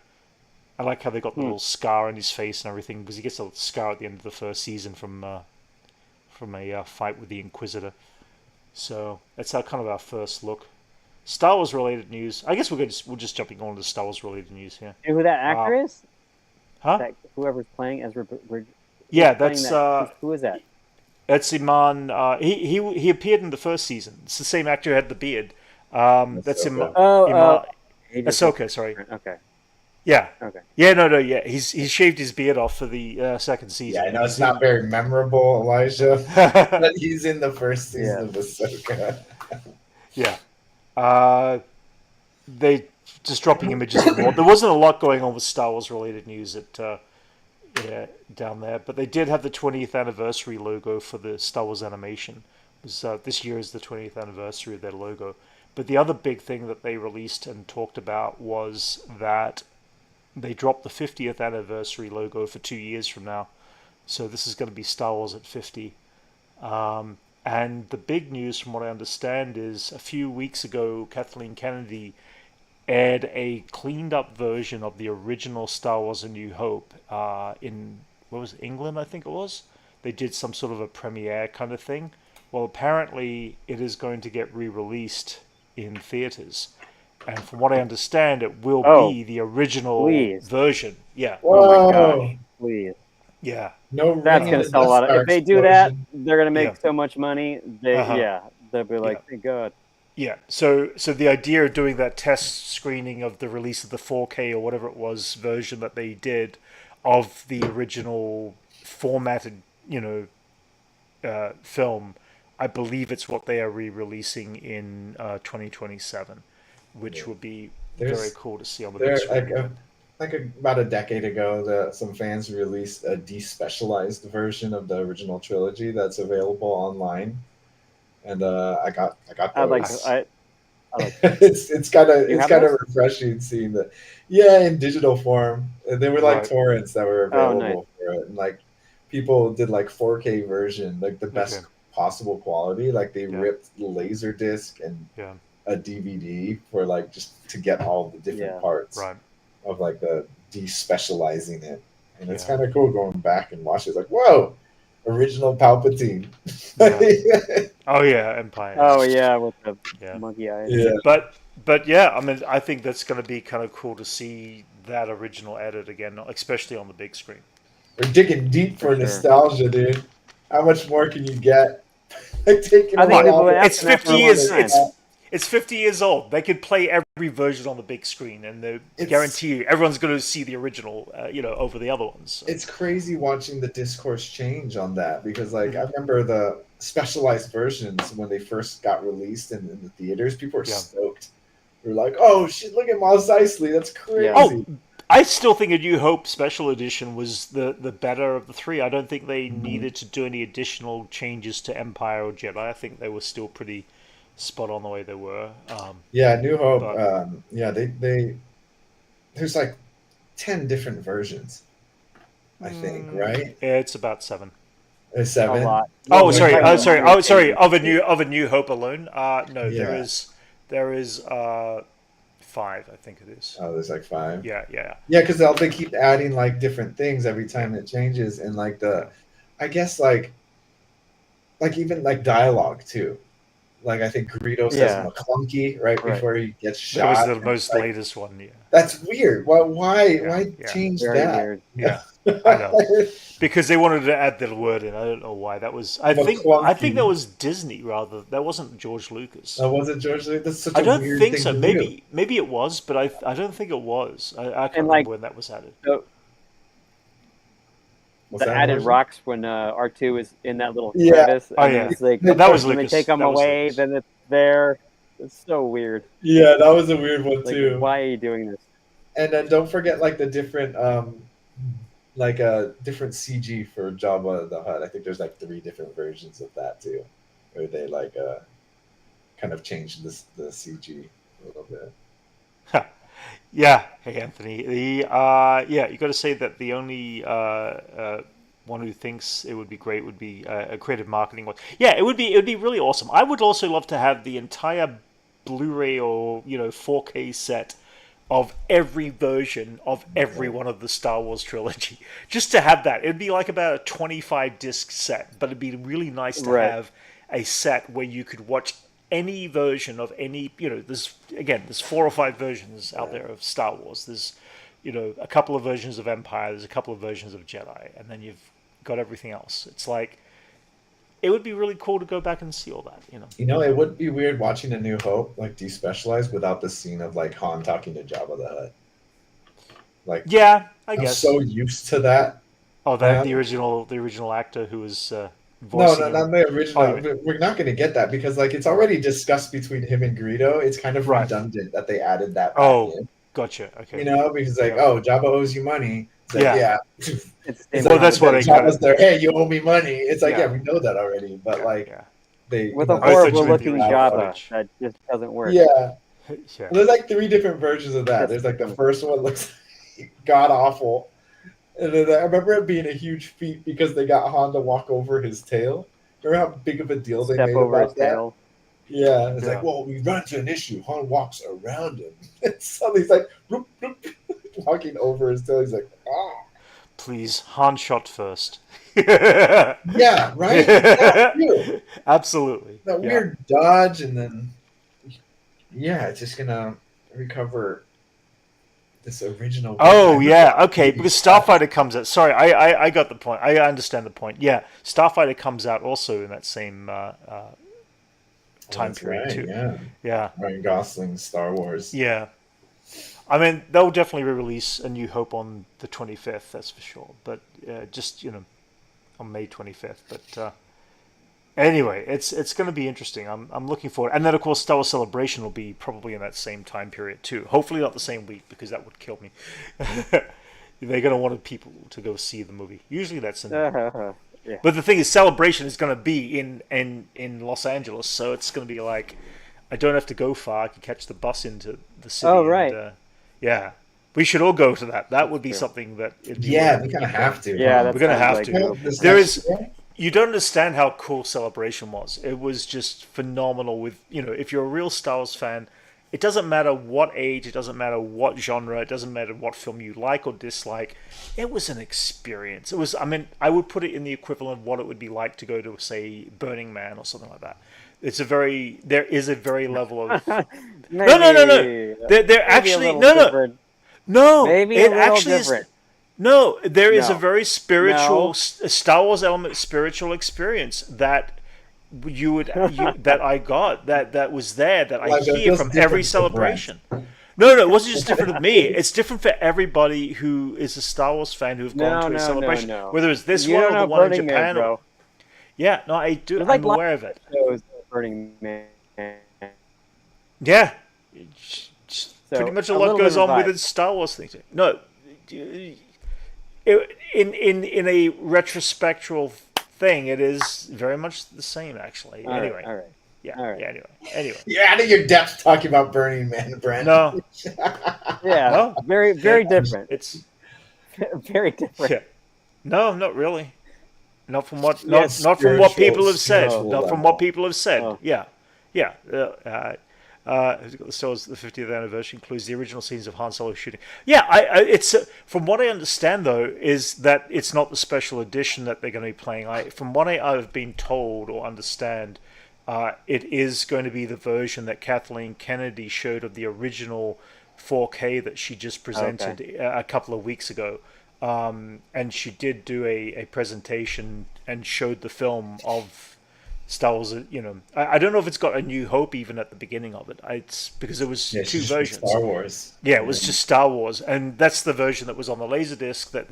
A: I like how they got the little scar on his face and everything, because he gets a scar at the end of the first season from a fight with the Inquisitor. So that's kind of our first look. Star Wars related news. I guess we're just jumping on to Star Wars related news here.
C: You know who that actor is?
A: Huh?
C: Whoever's playing Ezra Bridger.
A: Yeah, that's
C: who is that?
A: That's Iman. He appeared in the first season. It's the same actor who had the beard. That's Iman. Ahsoka. Sorry.
C: Okay.
A: Yeah.
C: Okay.
A: Yeah. No. Yeah. He's shaved his beard off for the second season.
B: Yeah, I know it's not very memorable, Elijah, but he's in the first season of Ahsoka.
A: Yeah. They just dropping images of more. There wasn't a lot going on with Star Wars related news down there, but they did have the 20th anniversary logo for the Star Wars animation. This year is the 20th anniversary of their logo. But the other big thing that they released and talked about was that they dropped the 50th anniversary logo for 2 years from now. So this is going to be Star Wars at 50. And the big news, from what I understand, is a few weeks ago, Kathleen Kennedy aired a cleaned up version of the original Star Wars A New Hope in, what was it, England, I think it was? They did some sort of a premiere kind of thing. Well, apparently it is going to get re-released in theaters. And from what I understand, it will be the original version. Yeah.
B: Whoa.
C: Oh my gosh, please.
A: Yeah.
B: No,
C: that's going to sell a lot. If they do that, they're going to make so much money. They'll be like, thank God.
A: Yeah, so the idea of doing that test screening of the release of the 4K or whatever it was version that they did of the original formatted, film, I believe it's what they are re-releasing in 2027, which would be very cool to see on the big screen.
B: About a decade ago, some fans released a despecialized version of the original trilogy that's available online. And I got those. It's kind of refreshing seeing that. Yeah, in digital form. They were like torrents that were available for it, and like people did like 4K version, like the best possible quality. Like they ripped the laser disc and a DVD for like just to get all the different parts of like the despecializing it, and it's kind of cool going back and watch it. Like, whoa. Original Palpatine.
A: Oh yeah, Empire.
C: Oh yeah, with the monkey eyes.
B: Yeah.
A: But yeah, I mean, I think that's going to be kind of cool to see that original edit again, especially on the big screen.
B: We're digging deep for nostalgia, dude. How much more can you get? It's
A: 50 years. It's 50 years old. They could play every version on the big screen, and they guarantee you everyone's going to see the original, over the other ones. So.
B: It's crazy watching the discourse change on that, because, like, I remember the specialized versions when they first got released in the theaters. People were stoked. They were like, "Oh shit! Look at Mos Eisley. That's crazy."
A: Oh, I still think A New Hope Special Edition was the better of the three. I don't think they needed to do any additional changes to Empire or Jedi. I think they were still pretty spot on the way they were.
B: New Hope. They there's like 10 different versions, I think, right?
A: Yeah, it's about 7.
B: 7.
C: A lot.
A: Oh, sorry. Of a New Hope alone. No, there is 5. I think it is.
B: Oh, there's like 5.
A: Yeah.
B: Because they keep adding like different things every time it changes, and like I guess like even like dialogue too. Like, I think Greedo says McClunky before he gets shot.
A: That was the most latest one,
B: That's weird. Why change that?
C: Weird.
A: Yeah, I know. Because they wanted to add that word in. I don't know why. That was. I think that was Disney rather. That wasn't George Lucas.
B: Oh, was it George Lucas? That's such
A: I don't
B: weird
A: think
B: thing
A: so.
B: to
A: Maybe it was, but I don't think it was. I can't remember when that was added.
B: What's
C: the
B: that
C: added
B: version?
C: rocks when R2 is in that little
B: Yeah.
C: crevice,
A: Oh
C: and then
A: yeah,
C: it's like
A: that was
C: when they
A: Lucas.
C: take them
A: That was
C: away,
A: Lucas.
C: then it's there. It's so weird.
B: Yeah, that was a weird one
C: Like,
B: too.
C: why are you doing this?
B: And then don't forget like the different different CG for Jabba the Hutt. I think there's like 3 different versions of that too, where they like kind of changed the CG a little bit.
A: Yeah, hey Anthony. The yeah, you got to say that the only one who thinks it would be great would be a creative marketing one. Yeah, it would be really awesome. I would also love to have the entire Blu-ray or 4K set of every version of every one of the Star Wars trilogy. Just to have that, it'd be like about a 25 disc set, but it'd be really nice to
C: Right.
A: have a set where you could watch any version of any. There's 4 or 5 versions out there of StarArs. There's a couple of versions of Empire. There's a couple of versions of Jedi, and then you've got everything else. It's like it would be really cool to go back and see all that.
B: It would be weird watching A New Hope like despecialized without the scene of like Han talking to Jabba the Hutt. Like,
A: yeah, I
B: I'm
A: guess.
B: so used to that.
A: Oh, that
B: Man.
A: the original actor who was
B: No,
A: voicing him.
B: not the original.
A: Oh,
B: We're not going to get that because like it's already discussed between him and Greedo. It's kind of
A: Right.
B: redundant that they added that back
A: Oh,
B: in.
A: gotcha. Okay.
B: Because like,
A: Yeah.
B: oh, Jabba owes you money. It's like,
A: Yeah.
B: It's
A: Well, that's what they got.
B: Jabba's there. Hey, you owe me money. It's like,
A: Yeah.
B: we know that already, but
A: Yeah.
B: they
C: With a
A: I thought you
C: horrible
A: meant the
C: looking
A: original
C: Jabba,
A: footage.
C: that just doesn't work.
B: Yeah.
A: Yeah.
B: There's like 3 different versions of that. There's like the first one looks god awful. And then I remember it being a huge feat because they got Han to walk over his tail. Remember how big of a deal they
C: Step
B: made
C: over
B: about
C: his
B: that?
C: tail.
B: Yeah, it's
A: Yeah.
B: like, well, we run into an issue. Han walks around him. And suddenly he's like, bloop, bloop, walking over his tail. He's like, ah.
A: Please, Han shot first.
B: Yeah, right? That too.
A: Absolutely.
B: That
A: Yeah.
B: weird dodge, and then, yeah, it's just going to recover this original.
A: Oh yeah, okay. Because Starfighter comes out. Sorry, I got the point. I understand the point. Yeah, Starfighter comes out also in that same time period too.
B: Yeah.
A: Yeah.
B: Ryan Gosling's Star Wars.
A: Yeah. I mean, they'll definitely re-release A New Hope on the 25th. That's for sure. But just on May 25th. But anyway, it's going to be interesting. I'm looking forward. And then of course, Star Wars Celebration will be probably in that same time period too. Hopefully not the same week because that would kill me. They're going to want people to go see the movie. Usually that's in.
C: Yeah.
A: But the thing is, Celebration is going to be in Los Angeles, so it's going to be like I don't have to go far. I can catch the bus into the city.
C: Oh, right.
A: And, yeah, we should all go to that. That would be something that.
B: We kind of have to.
C: Yeah,
A: we're going to have
C: like
A: to. There is. You don't understand how cool Celebration was. It was just phenomenal. With if you're a real Star Wars fan, it doesn't matter what age, it doesn't matter what genre, it doesn't matter what film you like or dislike. It was an experience. It was. I mean, I would put it in the equivalent of what it would be like to go to, say, Burning Man or something like that. There is a very level of
C: Maybe,
A: no. They're actually no.
C: Maybe
A: It
C: a little
A: actually
C: different.
A: is. No, there is a
C: No.
A: very spiritual
C: No.
A: Star Wars element, spiritual experience that that I got that was there that I hear from every celebration. No, it wasn't just different with me. It's different for everybody who is a Star Wars fan who've gone to a celebration, whether it's this
C: You
A: one
C: don't
A: or the
C: know
A: one in
C: Burning Man,
A: Japan.
C: bro.
A: Yeah, no, I do.
C: There's like
A: I'm aware of it.
C: Shows Burning Man.
A: Yeah,
C: So,
A: pretty much a
C: a
A: lot
C: little
A: goes on
C: different
A: with
C: vibe.
A: Star Wars things. No, in a retrospectual thing, it is very much the same. Actually, anyway.
C: All right.
A: Yeah.
C: All right.
A: Yeah. Anyway.
B: You're out of your depth talking about Burning Man, Brent.
A: No.
C: Yeah.
A: No.
C: Very, very different.
A: It's
C: Very different.
A: yeah. No, not really. Not from what
C: Yes,
A: not from what people have said.
B: spiritual
A: Not from
B: level.
A: what people have said.
C: Oh.
A: Yeah. The Star Wars the 50th anniversary includes the original scenes of Han Solo shooting. Yeah, it's from what I understand though is that it's not the special edition that they're going to be playing. From what I've been told or understand, it is going to be the version that Kathleen Kennedy showed of the original 4K that she just presented a couple of weeks ago. And she did do a presentation and showed the film of Star Wars, I don't know if it's got A New Hope even at the beginning of it. It's because there was
B: it's
A: two
B: just
A: versions.
B: Star Wars.
A: Yeah, it was just Star Wars, and that's the version that was on the Laserdisc that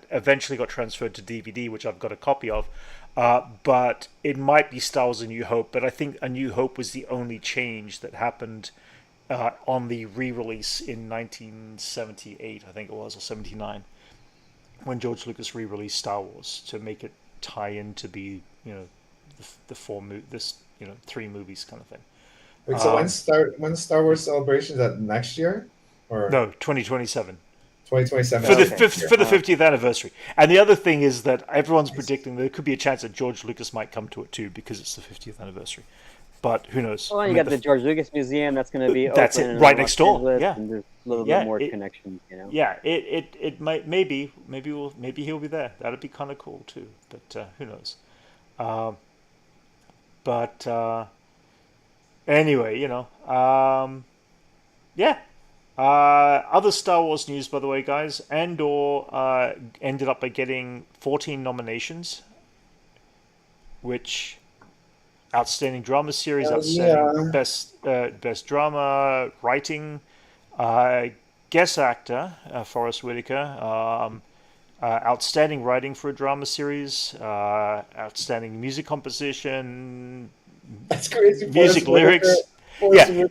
A: eventually got transferred to DVD, which I've got a copy of. But it might be Star Wars: A New Hope, but I think A New Hope was the only change that happened on the re-release in 1978, I think it was, or 79, when George Lucas re-released Star Wars to make it tie in to be the three movies kind of thing.
B: Wait, so when's Star Wars Celebration? Is that next year, or
A: no, 2027
B: 2027
A: for the 50th anniversary. And the other thing is that everyone's predicting there could be a chance that George Lucas might come to it too because it's the 50th anniversary. But who knows?
C: Well, you got the George Lucas Museum that's going to be
A: that's
C: open
A: it, right next door.
C: Angeles,
A: Yeah,
C: and there's a little bit more connections.
A: Yeah, it might maybe he'll be there. That'd be kind of cool too. But who knows? Anyway, yeah. Other Star Wars news, by the way, guys. Andor ended up by getting 14 nominations, which outstanding drama series, outstanding best drama, writing, guest actor Forrest Whitaker, outstanding writing for a drama series, outstanding music composition.
B: That's crazy.
A: Music, lyrics,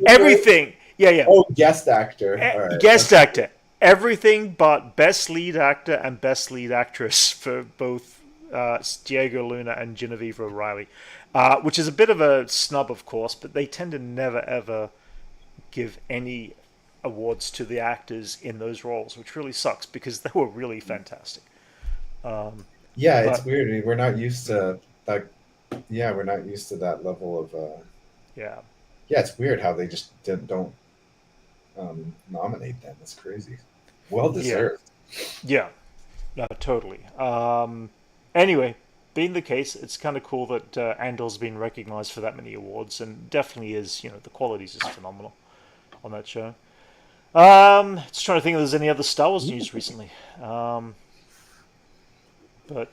A: everything. Yeah.
B: Oh, guest actor.
A: Right. Guest actor. Everything but best lead actor and best lead actress for both Diego Luna and Genevieve O'Reilly, which is a bit of a snub, of course, but they tend to never, ever give any awards to the actors in those roles, which really sucks because they were really fantastic.
B: It's weird. We're not used to that. Yeah, we're not used to that level of. Yeah, it's weird how they just don't nominate them. It's crazy. Well deserved.
A: Yeah, no, totally. Anyway, being the case, it's kind of cool that Andor's been recognized for that many awards, and definitely is. The quality is just phenomenal on that show. Just trying to think if there's any other Star Wars news recently. But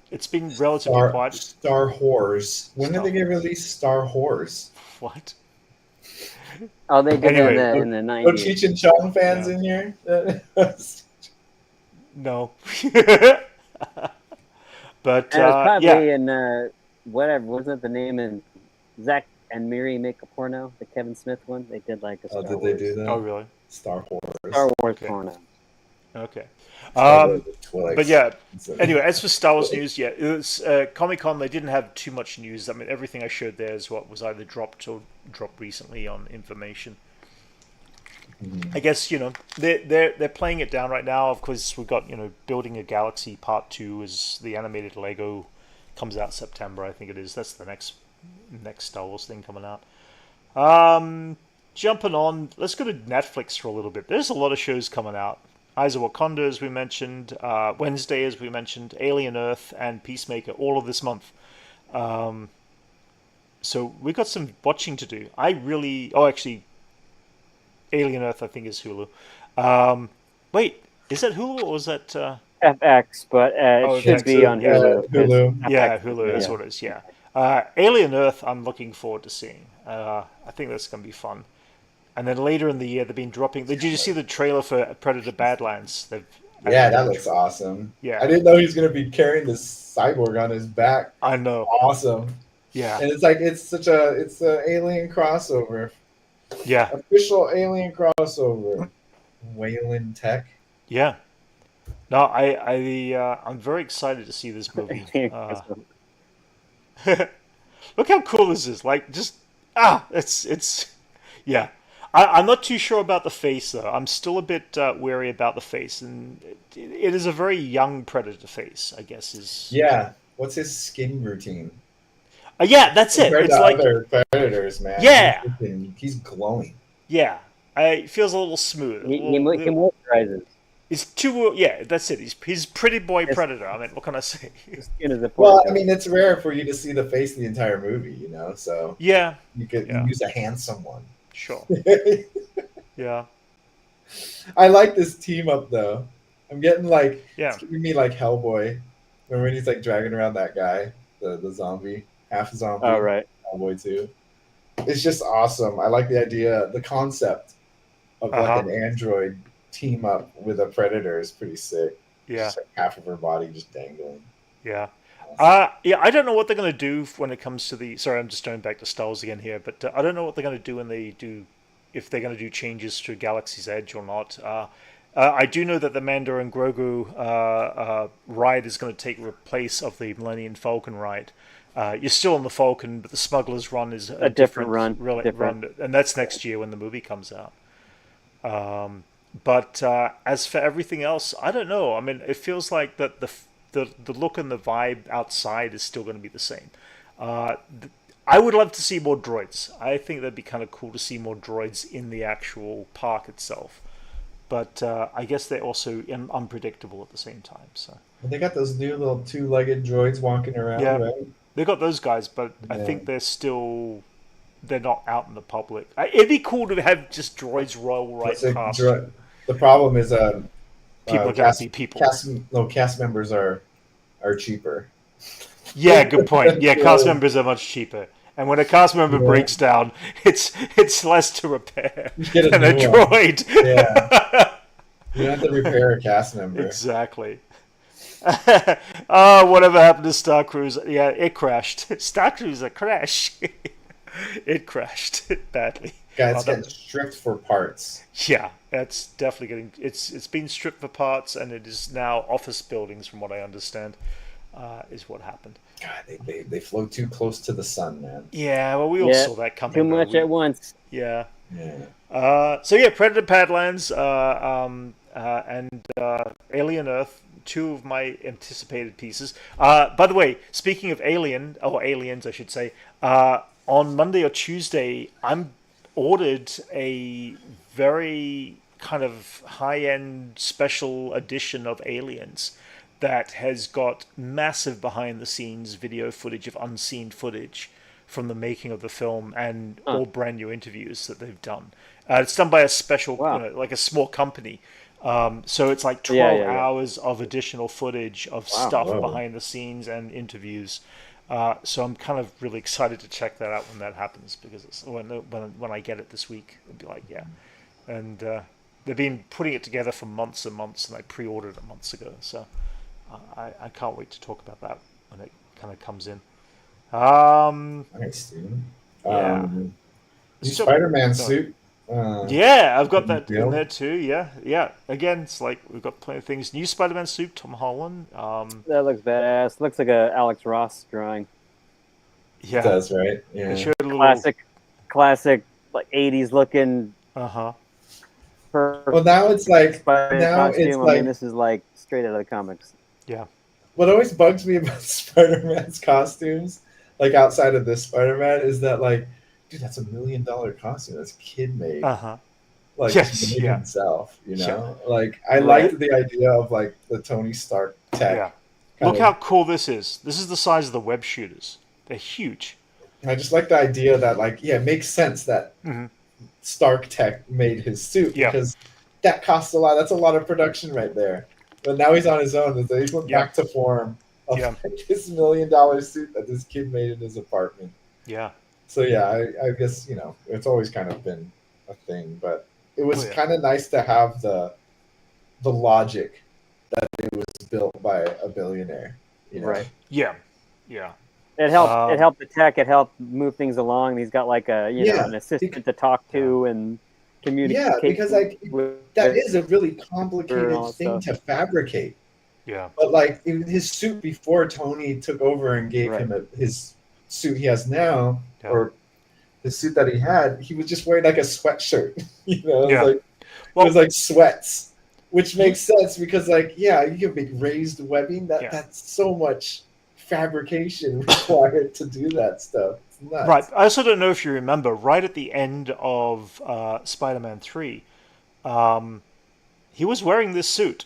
A: it's been relatively quiet.
B: Star Whores. When did they get released? Star Whores.
A: What?
C: Oh, they did in the 90s.
B: No Cheech and Chong fans in here?
A: No. But
C: and it was probably in whatever, wasn't the name in Zach and Miri Make a Porno, the Kevin Smith one? They did like a Star Wars.
B: They do that?
A: Oh, really?
B: Star Wars.
C: Star Wars porno.
A: Okay. But yeah, anyway, as for Star Wars news, it was Comic-Con. They didn't have too much news. I mean, everything I showed there is what was either dropped or dropped recently on information. I guess they're playing it down right now. Of course, we've got Building a Galaxy Part 2 as the animated Lego comes out September. I think it is. That's the next Star Wars thing coming out. Jumping on, let's go to Netflix for a little bit. There's a lot of shows coming out. Eyes of Wakanda, as we mentioned, Wednesday, as we mentioned, Alien Earth, and Peacemaker, all of this month. So we've got some watching to do. Actually, Alien Earth, I think, is Hulu. Wait, is that Hulu or is that...
C: FX, but it should be on Hulu.
B: Hulu.
A: Yeah, Hulu, that's what it is, yeah. Alien Earth, I'm looking forward to seeing. I think that's going to be fun. And then later in the year, they've been dropping... Did you see the trailer for Predator Badlands?
B: That looks awesome.
A: Yeah.
B: I didn't know he was going to be carrying this cyborg on his back.
A: I know.
B: Awesome.
A: Yeah.
B: And it's an alien crossover.
A: Yeah.
B: Official alien crossover. Wayland Tech.
A: Yeah. No, I'm very excited to see this movie. Look how cool this is. Like, just... it's... Yeah. I'm not too sure about the face, though. I'm still a bit wary about the face, and it is a very young Predator face, I guess.
B: Yeah. What's his skin routine?
A: Yeah, that's it.
B: Compared
A: It's
B: to
A: like
B: other Predators, man.
A: Yeah.
B: He's glowing.
A: Yeah. It feels a little smooth.
C: He moisturizes.
A: He's too... Yeah, that's it. He's pretty boy Predator. I mean, what can I say?
B: Well, I mean, it's rare for you to see the face the entire movie, so...
A: Yeah.
B: You could use a handsome one.
A: Sure. Yeah.
B: I like this team up though. I'm getting it's giving me like Hellboy. Remember when he's like dragging around that guy, the zombie? half zombie,
C: Oh, right.
B: cowboy too. It's just awesome. I like the idea, the concept of like an android team up with a predator is pretty sick.
A: Yeah.
B: Just like half of her body just dangling.
A: Yeah.
B: Awesome.
A: Yeah, I don't know what they're going to do when it comes to the. Sorry, I'm just going back to Star Wars again here, but I don't know what they're going to do when they do, if they're going to do changes to Galaxy's Edge or not. I do know that the Mando and Grogu ride is going to take place of the Millennium Falcon ride. You're still on the Falcon, but the Smuggler's Run is a
C: different run,
A: and that's next year when the movie comes out. But as for everything else, I don't know. I mean, it feels like that the look and the vibe outside is still going to be the same. I would love to see more droids. I think that'd be kind of cool to see more droids in the actual park itself. But I guess they're also unpredictable at the same time. So
B: they got those new little two-legged droids walking around, right?
A: They got those guys, but I think they're not out in the public. It'd be cool to have just droids roll right past.
B: The problem is
A: people are going to be people.
B: Cast members are cheaper.
A: Yeah, good point. Yeah, cast members are much cheaper. And when a cast member breaks down, it's less to repair than a droid.
B: Yeah. You don't have to repair a cast member.
A: Exactly. Oh, whatever happened to Star Cruiser? Yeah, it crashed. Star Cruiser crash. It crashed badly.
B: Guys, getting stripped for parts.
A: Yeah, it's definitely getting. It's been stripped for parts, and it is now office buildings, from what I understand, is what happened.
B: God, they flow too close to the sun, man.
A: Yeah, well, we all saw that coming.
C: Too much at once.
A: Yeah.
B: Yeah.
A: So yeah, Predator Badlands, and Alien Earth, two of my anticipated pieces. By the way, speaking of aliens, I should say, on Monday or Tuesday, I'm ordered a very kind of high-end special edition of Aliens that has got massive behind-the-scenes video footage of unseen footage from the making of the film and all brand new interviews that they've done. It's done by a special, like a small company. So it's like 12 hours of additional footage of stuff behind the scenes and interviews. So I'm kind of really excited to check that out when that happens, because it's when I get it this week, it'll be like, yeah. And they've been putting it together for months and months, and I pre-ordered it months ago. So I can't wait to talk about that when it kind of comes in.
B: Nice, dude. New Spider-Man suit.
A: Yeah, I've got that in there too. Yeah. Again, it's like we've got plenty of things. New Spider-Man suit, Tom Holland.
C: That looks badass. Looks like a Alex Ross drawing.
B: Yeah, it does, right? Yeah.
C: Classic, like 80s looking.
B: Well, now it's like
C: I mean, this is like straight out of the comics.
A: Yeah.
B: What always bugs me about Spider-Man's costumes, like outside of this Spider-Man, is that like, dude, that's $1 million costume. That's kid made. Like he made himself, you know. Like I liked the idea of like the Tony Stark tech.
A: Yeah. Look how cool this is. This is the size of the web shooters. They're huge.
B: I just like the idea that like, it makes sense that Stark Tech made his suit because that costs a lot. That's a lot of production right there. But now he's on his own. He went back to form of this $1 million suit that this kid made in his apartment.
A: Yeah.
B: So I guess it's always kind of been a thing, but it was kind of nice to have the logic that it was built by a billionaire.
C: Right.
A: Yeah.
C: It helped. It helped the tech. It helped move things along. He's got like an assistant to talk to and communicate.
B: Yeah, because like that is a really complicated thing to fabricate.
A: Yeah.
B: But like his suit before Tony took over and gave him his suit he has now, or the suit that he had, he was just wearing like a sweatshirt. It was like sweats, which makes sense because like you can make raised webbing. That's so much fabrication required to do that stuff. It's nuts.
A: Right. I also don't know if you remember, right at the end of Spider-Man 3, he was wearing this suit.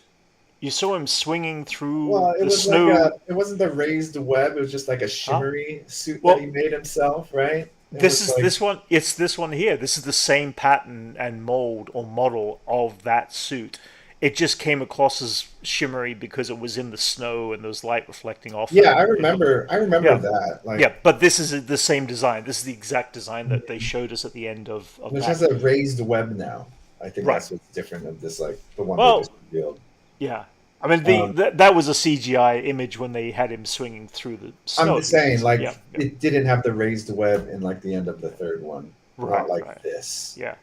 A: You saw him swinging through the snow.
B: Like it wasn't the raised web. It was just like a shimmery suit that he made himself, right?
A: This one. It's this one here. This is the same pattern and mold or model of that suit it just came across as shimmery because it was in the snow and there was light reflecting off it.
B: Yeah, I remember. I remember
A: Yeah.
B: that. Like,
A: Yeah, but this is the same design. This is the exact design that they showed us at the end of
B: which
A: that.
B: has a raised web now. I think
A: Right.
B: that's what's different of this, like the one they
A: Well,
B: just revealed.
A: yeah. I mean,
B: Um,
A: that was a CGI image when they had him swinging through the
B: I'm
A: snow.
B: just saying, like,
A: Yeah, yeah.
B: it didn't have the raised web in like the end of the third one.
A: Right,
B: Not like
A: right.
B: this.
A: Yeah.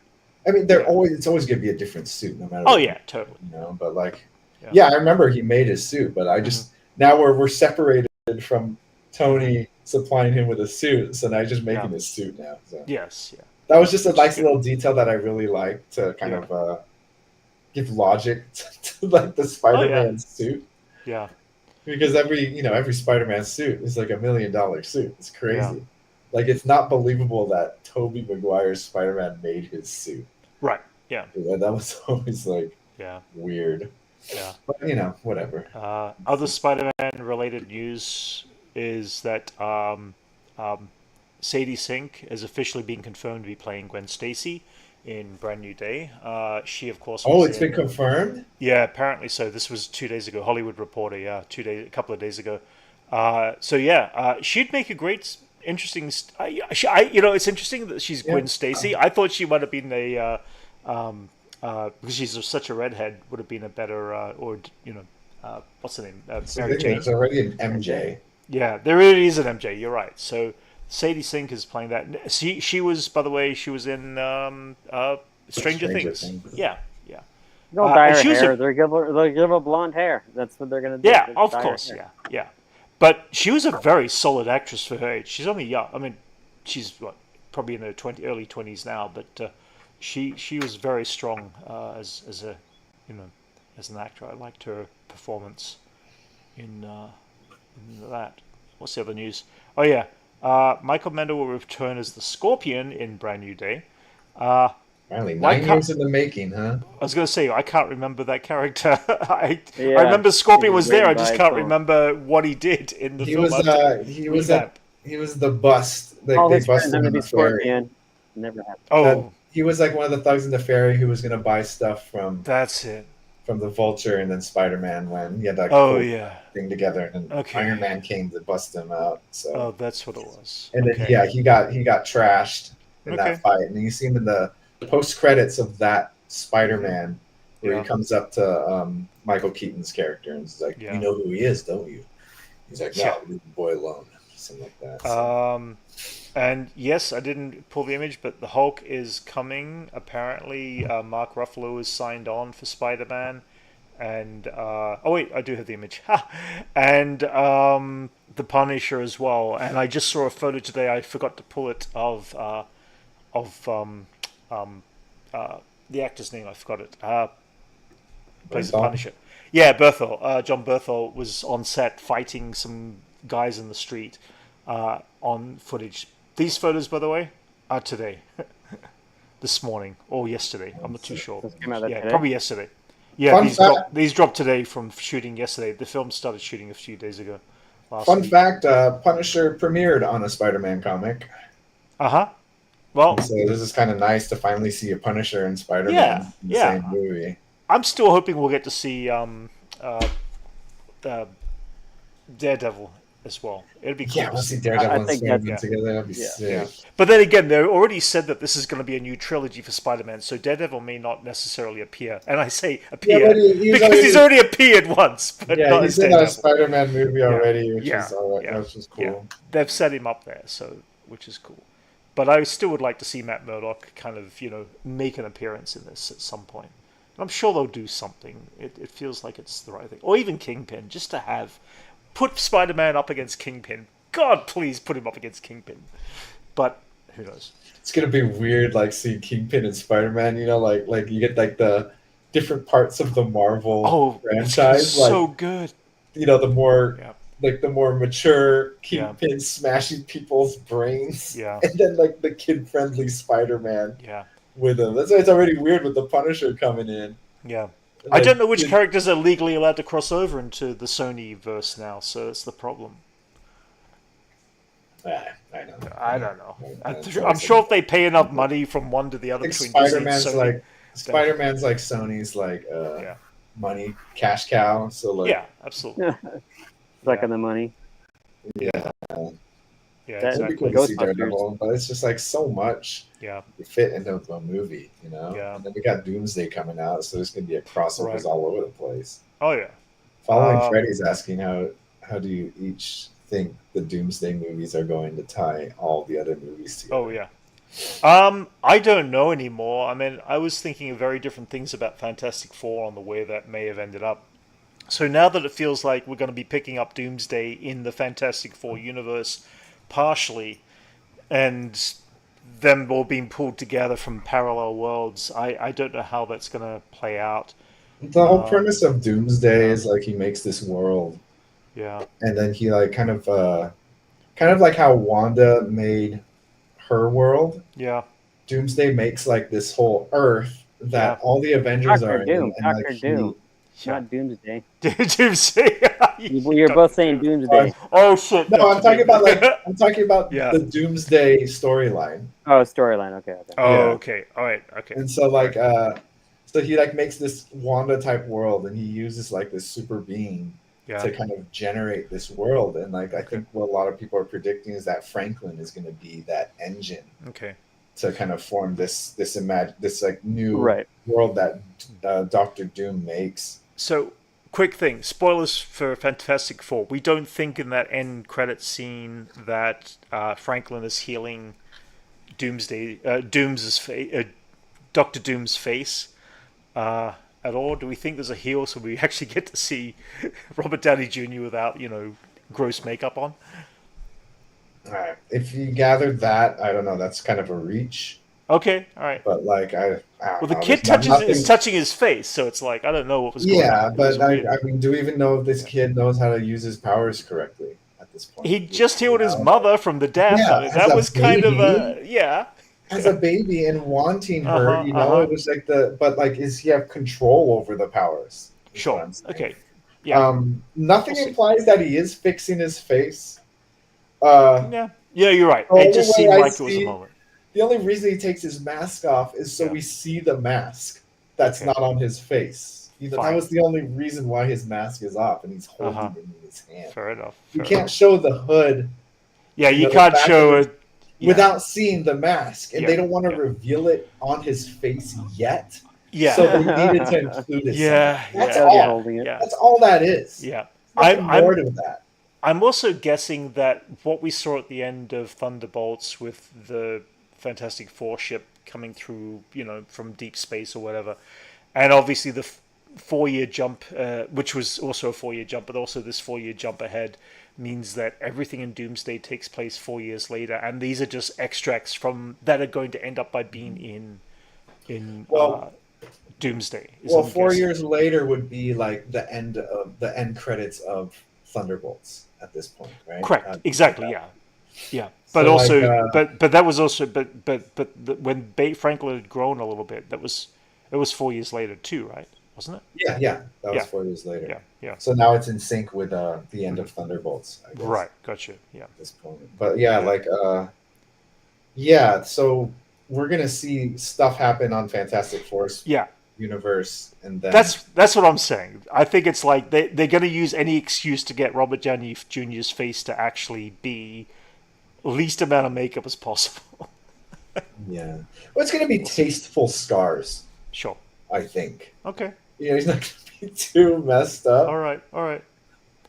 B: I mean,
A: Yeah.
B: it's always gonna be a different suit, no matter.
A: Oh
B: what
A: yeah, totally.
B: you know. But like,
A: Yeah.
B: yeah, I remember he made his suit, but I just now we're separated from Tony supplying him with a suit, so now he's just making his suit now. So.
A: Yes, yeah.
B: That was just a nice little detail that I really liked to kind of give logic to like the Spider-Man suit.
A: Yeah.
B: Because every Spider-Man suit is like $1 million suit. It's crazy.
A: Yeah.
B: Like, it's not believable that Tobey Maguire's Spider-Man made his suit.
A: Right. Yeah.
B: That was always like weird.
A: Yeah.
B: But whatever.
A: Other Spider-Man related news is that Sadie Sink is officially being confirmed to be playing Gwen Stacy in Brand New Day. She, of course.
B: Oh, it's been confirmed?
A: Yeah, apparently so. This was 2 days ago. Hollywood Reporter. Yeah, a couple of days ago. She'd make a great, interesting. It's interesting that she's Gwen Stacy. I thought she might have been because she's such a redhead, would have been a better what's her name? Mary Jane.
B: There's already an MJ.
A: Yeah, there really is an MJ. You're right. So Sadie Sink is playing that. She was, by the way, she was in Stranger Things. Yeah.
C: They'll dye her hair. They'll give her blonde hair. That's what they're going to do.
A: Yeah, of course. Yeah. But she was a very solid actress for her age. She's only young. I mean, she's probably in her early 20s now, but she was very strong as an actor. I liked her performance in that. What's the other news? Oh yeah, Michael Mendo will return as the Scorpion in Brand New Day.
B: Finally, 9 years in the making, huh?
A: I was going to say, I can't remember that character. I remember Scorpion was there. I just can't remember what he did in the film.
B: He was the bust. They busted him in the ferry.
C: Never happened.
A: Oh,
B: he was like one of the thugs in the ferry who was going to buy stuff from.
A: That's it.
B: From the Vulture, and then Spider-Man when he had that thing together, and Iron Man came to bust him out. So
A: that's what it was.
B: And then he got trashed in that fight, and you see him in the post credits of that Spider-Man where he comes up to Michael Keaton's character and is like, "You know who he is, don't you?" He's like, "No, leave the boy alone," something like that. So.
A: And yes, I didn't pull the image, but the Hulk is coming. Apparently, Mark Ruffalo is signed on for Spider-Man, and I do have the image. And the Punisher as well. And I just saw a photo today. I forgot to pull it of the actor's name. I forgot it. Plays the Punisher. Yeah, Berthel. John Berthel was on set fighting some guys in the street on footage. These photos, by the way, are today, this morning or yesterday. I'm not too sure. Probably yesterday. Yeah, these dropped today from shooting yesterday. The film started shooting a few days ago.
B: Fun fact: Punisher premiered on a Spider-Man comic.
A: Well,
B: and so this is kind of nice to finally see a Punisher and Spider-Man in the same movie.
A: I'm still hoping we'll get to see Daredevil as well. It'd be cool.
B: Yeah, we'll see Daredevil and Spider-Man together. That'd be sick. Yeah.
A: But then again, they already said that this is going to be a new trilogy for Spider-Man, so Daredevil may not necessarily appear. And I say appear because he's already appeared once. But not
B: he's in a Spider-Man movie already, which is all right. Which is cool.
A: Yeah. They've set him up there, which is cool. But I still would like to see Matt Murdock kind of, make an appearance in this at some point. And I'm sure they'll do something. It feels like it's the right thing. Or even Kingpin, just to put Spider-Man up against Kingpin. God, please put him up against Kingpin. But who knows?
B: It's gonna be weird, like seeing Kingpin and Spider-Man. Like you get like the different parts of the Marvel franchise.
A: So good.
B: The more the more mature Kingpin smashing people's brains.
A: Yeah.
B: And then like the kid-friendly Spider-Man.
A: Yeah.
B: With him. That's why it's already weird with the Punisher coming in.
A: Yeah. I don't know which characters are legally allowed to cross over into the Sony verse now, so that's the problem. I don't know. I'm sure if they pay enough money from one to the other between
B: Spider-Man's like Sony's like money cash cow. So like,
A: yeah, absolutely.
C: Sucking the money.
B: Yeah.
A: Yeah,
C: That-
B: It'd be cool
A: exactly.
B: to see
C: Ghostbusters.
B: Daredevil, but it's just like so much
A: Yeah,
B: to fit into a movie, you know?
A: Yeah.
B: And then we got Doomsday coming out, so there's gonna be a crossovers
A: Right.
B: all over the place.
A: Oh yeah.
B: Following Freddy's asking how do you each think the Doomsday movies are going to tie all the other movies together?
A: Oh yeah. I don't know anymore. I mean, I was thinking of very different things about Fantastic Four on the way that may have ended up. So now that it feels like we're going to be picking up Doomsday in the Fantastic Four universe, partially, and them all being pulled together from parallel worlds, I don't know how that's going to play out.
B: The whole premise of Doomsday is like he makes this world,
A: Yeah.
B: and then he like kind of like how Wanda made her world.
A: Yeah.
B: Doomsday makes like this whole Earth that all the Avengers
C: Dr.
B: are
C: Doom,
B: in, and
C: Dr.
B: like
C: Doom.
A: Yeah.
C: Not Doomsday.
A: Doomsday.
C: You're both saying Doomsday.
A: Oh shit!
B: No, I'm talking about
A: Yeah.
B: the Doomsday storyline.
C: Oh, storyline. Okay.
A: Oh,
B: Yeah.
A: okay. All right. Okay.
B: And so like so he like makes this Wanda type world, and he uses like this super being
A: Yeah.
B: to kind of generate this world. And like I think what a lot of people are predicting is that Franklin is going to be that engine
A: Okay.
B: to kind of form this like new
C: Right.
B: world that Doctor Doom makes.
A: So, quick thing: spoilers for Fantastic Four. We don't think in that end credit scene that Franklin is healing Doomsday, Doctor Doom's face at all. Do we think there's a heal so we actually get to see Robert Downey Jr. without gross makeup on?
B: All right. If you gathered that, I don't know. That's kind of a reach.
A: Okay, all right.
B: But like I
A: Well, the
B: know,
A: kid
B: there's
A: is touching his face, so it's like I don't know what was going on.
B: Yeah,
A: It
B: but
A: was weird.
B: I mean, do we even know if this kid knows how to use his powers correctly at this point?
A: He just healed his mother from the death.
B: Yeah,
A: I mean,
B: as
A: that
B: a
A: was kind of
B: baby.
A: yeah.
B: As a baby and wanting her, it was like but like, is he have control over the powers?
A: Sure. Okay. Yeah.
B: Nothing implies that he is fixing his face.
A: Yeah, you're right. It just seemed like it was a moment.
B: The only reason he takes his mask off is so we see the mask that's not on his face. That was the only reason why his mask is off, and he's holding it in his hand.
A: Fair enough.
B: You can't show the hood.
A: Yeah, you can't show it
B: without seeing the mask, and
A: Yeah,
B: they don't want to reveal it on his face yet.
A: Yeah.
B: So they needed to include it.
A: Yeah,
B: That's
A: yeah.
B: all.
C: Holding it.
B: That's all that is.
A: Yeah.
B: Nothing more to that.
A: I'm also guessing that what we saw at the end of Thunderbolts with the Fantastic Four ship coming through, from deep space or whatever, and obviously the 4-year jump, which was also a 4-year jump, but also this 4-year jump ahead means that everything in Doomsday takes place 4 years later, and these are just extracts from that are going to end up by being in Doomsday.
B: Well, 4 years later would be like the end credits of Thunderbolts at this point, right?
A: Correct. Exactly. Yeah. But
B: So,
A: also,
B: like,
A: but that was also, when Franklin had grown a little bit, it was 4 years later too, right? Wasn't it?
B: Yeah. That was 4 years later.
A: Yeah.
B: So now it's in sync with the end of Thunderbolts, I guess.
A: Right. Gotcha. Yeah.
B: At this point, but so we're gonna see stuff happen on Fantastic Four's universe, and then
A: that's what I'm saying. I think it's like they're going to use any excuse to get Robert Downey Jr.'s face to actually be least amount of makeup as possible.
B: Well, it's gonna be tasteful scars.
A: Sure.
B: I think.
A: Okay.
B: He's not gonna be too messed up.
A: All right.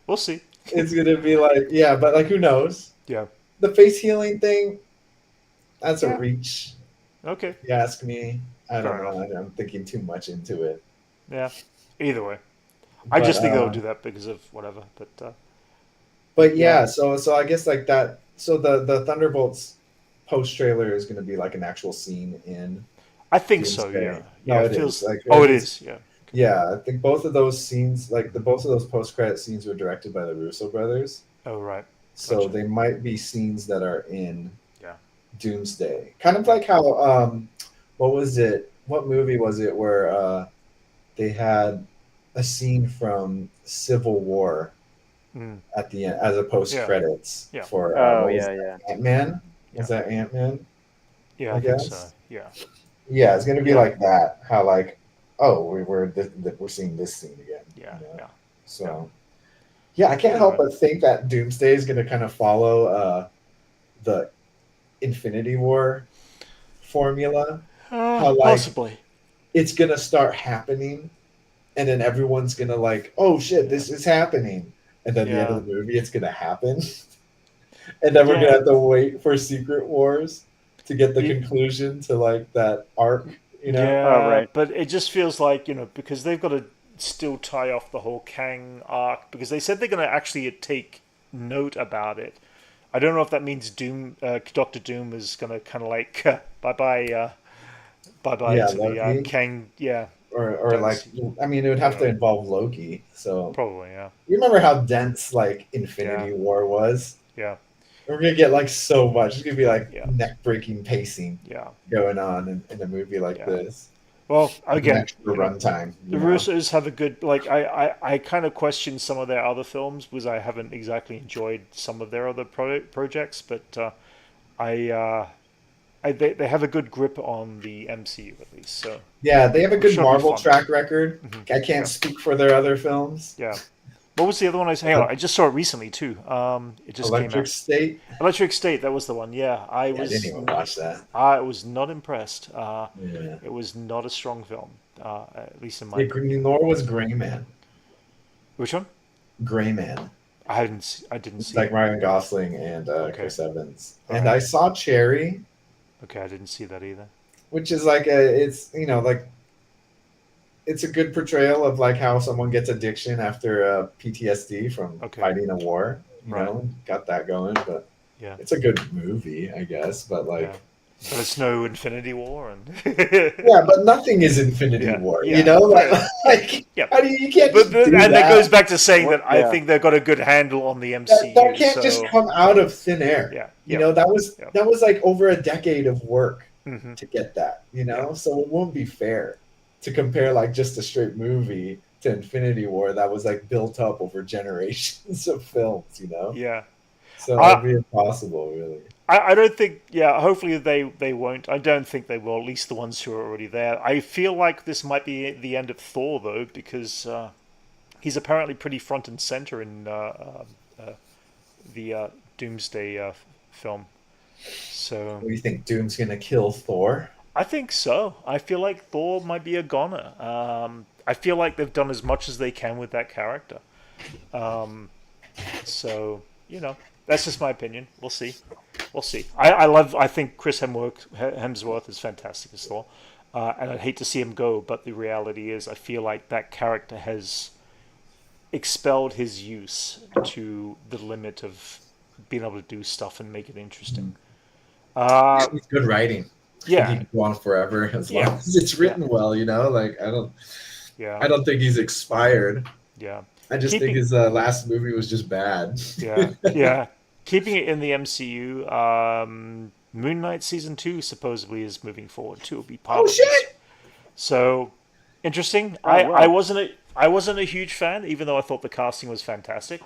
A: We'll see.
B: It's gonna be like, but like, who knows?
A: Yeah.
B: The face healing thing, that's a reach.
A: Okay.
B: If you ask me. I don't know. I'm thinking too much into it.
A: Yeah. Either way. I just think they'll do that because of whatever.
B: But so I guess like that. So the Thunderbolts post trailer is going to be like an actual scene in.
A: I think
B: Doomsday.
A: so. Yeah.
B: It feels like.
A: It is. Yeah.
B: Yeah, I think both of those scenes, like both of those post credit scenes, were directed by the Russo brothers.
A: Oh right.
B: So they might be scenes that are in.
A: Yeah.
B: Doomsday, kind of like how what was it? What movie was it where they had a scene from Civil War at the end as a post credits for Ant-Man? Was that Ant-Man?
A: Yeah, I guess so. Yeah.
B: Yeah, it's gonna be like that. How like oh, we're seeing this scene again.
A: Yeah,
B: you know?
A: yeah.
B: So yeah, I can't help but think that Doomsday is going to kind of follow the Infinity War formula. How like
A: Possibly.
B: it's going to start happening, and then everyone's going to like, oh shit, this is happening, and then the end of the movie, it's going to happen, and then we're going to have to wait for Secret Wars to get the conclusion to like that arc.
A: Yeah, but it just feels like, because they've got to still tie off the whole Kang arc, because they said they're going to actually take note about it. I don't know if that means Doctor Doom is going to kind of like bye-bye to the Kang,
B: or like, I mean, it would have to involve Loki. So
A: probably, yeah.
B: You remember how dense like Infinity War was?
A: Yeah.
B: We're gonna get like so much. It's gonna be like neck-breaking pacing. Going on in a movie like this.
A: Well, again,
B: extra runtime.
A: The Russos have a good I kind of question some of their other films because I haven't exactly enjoyed some of their other projects, but they have a good grip on the MCU at least. So
B: yeah, they have a good Marvel track record. Mm-hmm. I can't speak for their other films.
A: Yeah. What was the other one I saw? I just saw it recently too. It just came out.
B: Electric State.
A: Electric State. That was the one. Yeah,
B: I didn't even watch that.
A: I was not impressed. It was not a strong film, at least in my opinion.
B: Nor was Gray Man.
A: Which one?
B: Gray Man.
A: I didn't see.
B: It's like Ryan Gosling and Chris Evans. And I saw Cherry.
A: Okay, I didn't see that either.
B: Which is like it's a good portrayal of like how someone gets addiction after PTSD from fighting a war. You know, got that going, but it's a good movie, I guess. But like,
A: but it's no Infinity War, and
B: yeah, but nothing is Infinity War. You know, like how do you can't? Just do
A: and
B: that
A: goes back to saying that I think they've got a good handle on the MCU.
B: That can't just come out of thin air.
A: Yeah,
B: you know, that was like over a decade of work to get that. You know, so it won't be fair to compare like just a straight movie to Infinity War that was like built up over generations of films, you know?
A: Yeah.
B: So it'd be impossible, really.
A: I don't think, hopefully they won't. I don't think they will, at least the ones who are already there. I feel like this might be the end of Thor, though, because he's apparently pretty front and center in the Doomsday film. So.
B: What do you think, Doom's going to kill Thor?
A: I think so. I feel like Thor might be a goner. I feel like they've done as much as they can with that character. So, that's just my opinion. We'll see. I think Chris Hemsworth is fantastic as Thor. And I'd hate to see him go, but the reality is I feel like that character has expelled his use to the limit of being able to do stuff and make it interesting.
B: It's good writing.
A: Yeah,
B: he can go on forever as long as it's written well. Like I don't think he's expired.
A: Yeah,
B: I just think his last movie was just bad.
A: Yeah. Keeping it in the MCU, Moon Knight season 2 supposedly is moving forward too. It'll be part of
B: shit!
A: So interesting.
C: Oh, wow.
A: I wasn't a huge fan, even though I thought the casting was fantastic.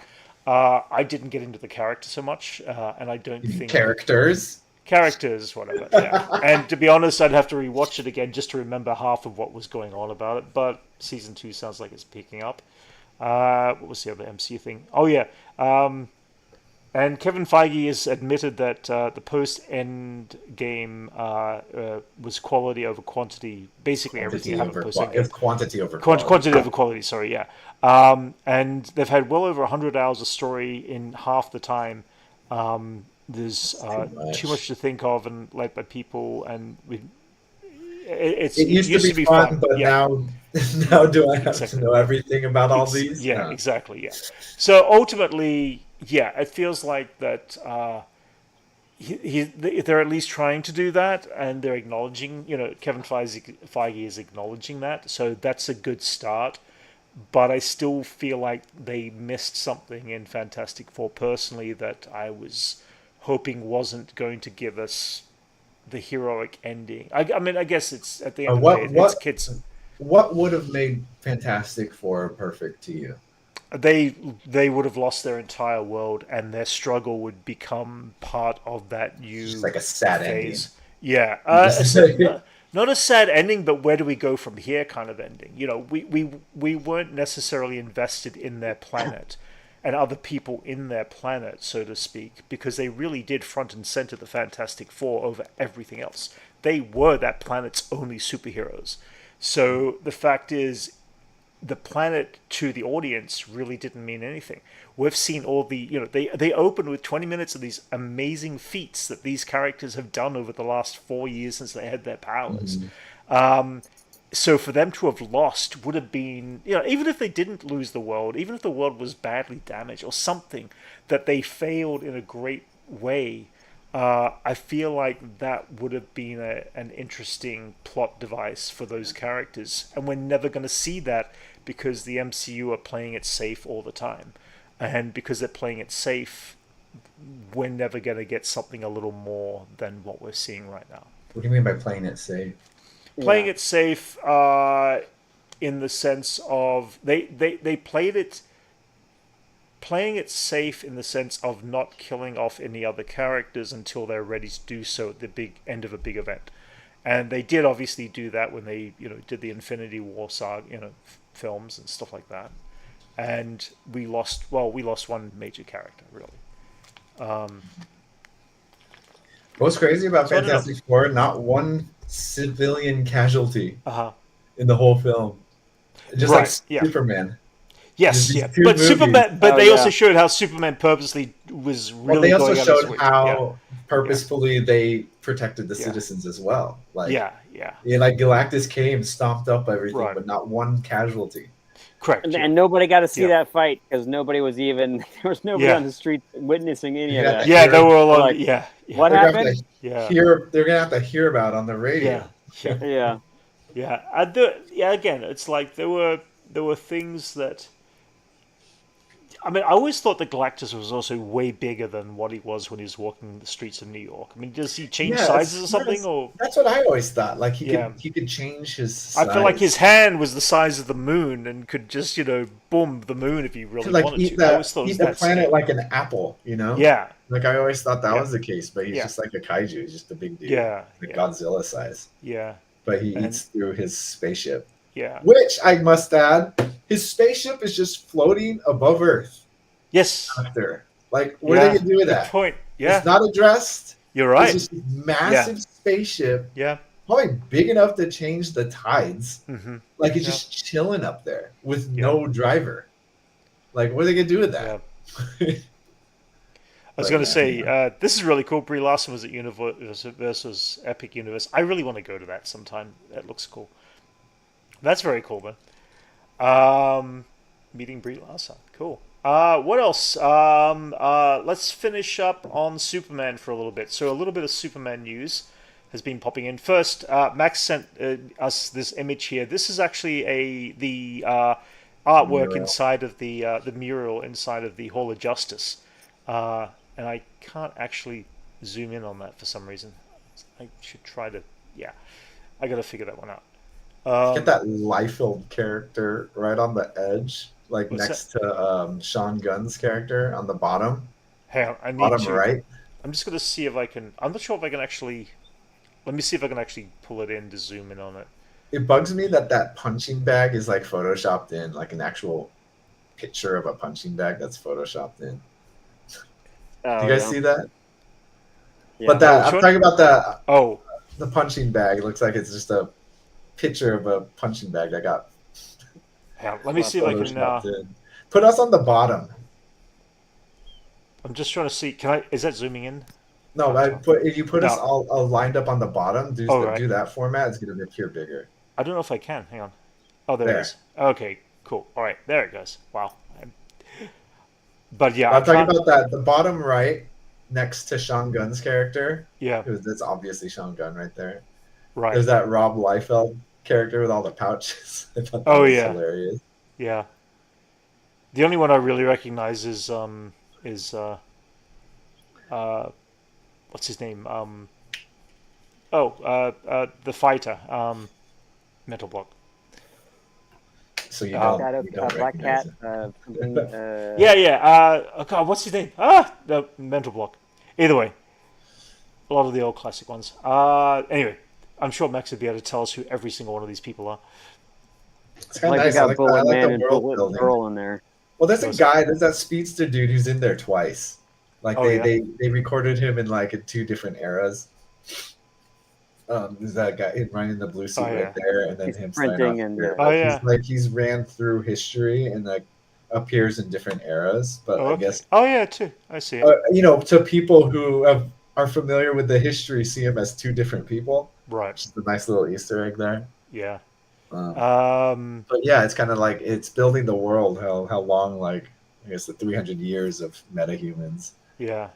A: I didn't get into the character so much, and I don't think characters, whatever. Yeah. And to be honest, I'd have to rewatch it again just to remember half of what was going on about it. But season 2 sounds like it's picking up. What was the other MCU thing? Oh yeah, and Kevin Feige has admitted that the post-end game was quality over quantity. Basically, everything happened post-end game.
B: Quantity over quality.
A: Quantity over quality. Sorry, yeah. And they've had well over 100 hours of story in half the time. There's too much to think of and led by people, and it used to be fun,
B: but now do I have to know everything about all these?
A: Yeah, exactly. Yeah. So ultimately, it feels like that they're at least trying to do that, and they're acknowledging. Kevin Feige is acknowledging that, so that's a good start. But I still feel like they missed something in Fantastic Four personally that I was hoping wasn't going to give us the heroic ending. I mean, I guess it's at the end of the day, it's kids.
B: What would have made Fantastic Four perfect to you?
A: They would have lost their entire world, and their struggle would become part of that new
B: just like a sad
A: phase.
B: Ending.
A: Yeah. not a sad ending, but where do we go from here kind of ending. You know, we weren't necessarily invested in their planet and other people in their planet, so to speak, because they really did front and center the Fantastic Four over everything else. They were that planet's only superheroes. So the fact is, the planet to the audience really didn't mean anything. We've seen all the, you know, they open with 20 minutes of these amazing feats that these characters have done over the last 4 years since they had their powers. So for them to have lost would have been, you know, even if they didn't lose the world, even if the world was badly damaged or something, that they failed in a great way, I feel like that would have been an interesting plot device for those characters. And we're never going to see that because the MCU are playing it safe all the time. And because they're playing it safe, we're never going to get something a little more than what we're seeing right now.
B: What do you mean by playing it safe?
A: Playing it safe in the sense of they played it... Playing it safe in the sense of not killing off any other characters until they're ready to do so at the big end of a big event. And they did obviously do that when they, you know, did the Infinity War saga, you know, films and stuff like that. And we lost one major character, really.
B: What's crazy about Fantastic Four? Not one civilian casualty in the whole film. Just like Superman.
A: Yes, yeah, but movies. Superman. But they also showed how Superman purposely was really.
B: Well, they also showed how purposefully they protected the citizens as well. Like, like Galactus came, stomped up everything, but not one casualty.
A: Correct.
C: And nobody got to see that fight because nobody was even there was nobody on the street witnessing any of that.
A: Yeah, they were all like,
C: What happened?
B: They're gonna have to hear about it on the radio.
A: Again, it's like there were things that. I mean, I always thought that Galactus was also way bigger than what he was when he was walking the streets of New York. I mean, does he change sizes or something? Or
B: that's what I always thought. Like he could change his size.
A: I feel like his hand was the size of the moon and could just, you know, boom the moon if he really wanted to. I always thought
B: eat the planet like an apple, you know?
A: Yeah.
B: Like I always thought that was the case, but he's just like a kaiju, he's just a big dude.
A: Yeah.
B: Godzilla size.
A: Yeah.
B: But he eats through his spaceship.
A: Yeah.
B: Which I must add, his spaceship is just floating above Earth.
A: Yes.
B: After. Like, what are they going to do with that?
A: Point. Yeah.
B: It's not addressed.
A: You're right.
B: It's just a massive spaceship.
A: Yeah.
B: Probably big enough to change the tides.
A: Mm-hmm.
B: Like, it's just chilling up there with no driver. Like, what are they going to do with that?
A: Yeah. I was going to say, this is really cool. Brie Larson was at Universe versus Epic Universe. I really want to go to that sometime. That looks cool. That's very cool, man. Meeting Brie Larson. Cool. What else? Let's finish up on Superman for a little bit. So a little bit of Superman news has been popping in. First, Max sent us this image here. This is actually the artwork inside of the mural inside of the Hall of Justice. And I can't actually zoom in on that for some reason. I should try to... Yeah, I got to figure that one out.
B: Get that Liefeld character right on the edge, like next to Sean Gunn's character on the bottom.
A: Hang on, I need
B: bottom
A: to...
B: right.
A: I'm just going to see if I can... I'm not sure if I can actually... Let me see if I can actually pull it in to zoom in on it.
B: It bugs me that punching bag is like photoshopped in, like an actual picture of a punching bag that's photoshopped in.
C: Oh,
B: do you guys see that?
C: Yeah.
B: But I'm talking about the punching bag. It looks like it's just a picture of a punching bag that got.
A: Yeah, let me see if I can.
B: Put us on the bottom.
A: I'm just trying to see. Can I? Is that zooming in?
B: No, if you put us all lined up on the bottom, do that format. It's going to appear bigger.
A: I don't know if I can. Hang on. Oh, there it is. Okay, cool. All right, there it goes. Wow. But yeah,
B: I'm talking about the bottom right next to Sean Gunn's character.
A: Yeah,
B: that's obviously Sean Gunn right there.
A: Right.
B: There's that Rob Liefeld character with all the pouches. I thought that was hilarious.
A: Yeah. The only one I really recognize is what's his name? The fighter, Mental Block.
B: So you don't
C: Black Cat.
A: Oh God, what's his name? The Mental Block. Either way, a lot of the old classic ones. Anyway, I'm sure Max would be able to tell us who every single one of these people are.
B: It's kind of nice.
C: I like Bullet Man
B: the
C: and
B: world
C: Bullet
B: building.
C: Girl in there.
B: Well, there's that speedster dude who's in there twice. Like they recorded him in like in 2 different eras. There's that guy running the blue suit right there, and then
C: he's
B: him
C: printing and
B: he's ran through history and like appears in different eras. But I guess
A: too. I see it.
B: You know, to people who are familiar with the history, see him as 2 different people.
A: Right.
B: Which is a nice little Easter egg there.
A: Yeah.
B: But yeah, it's kind of like it's building the world. How long, like I guess the 300 years of metahumans.
A: Yeah.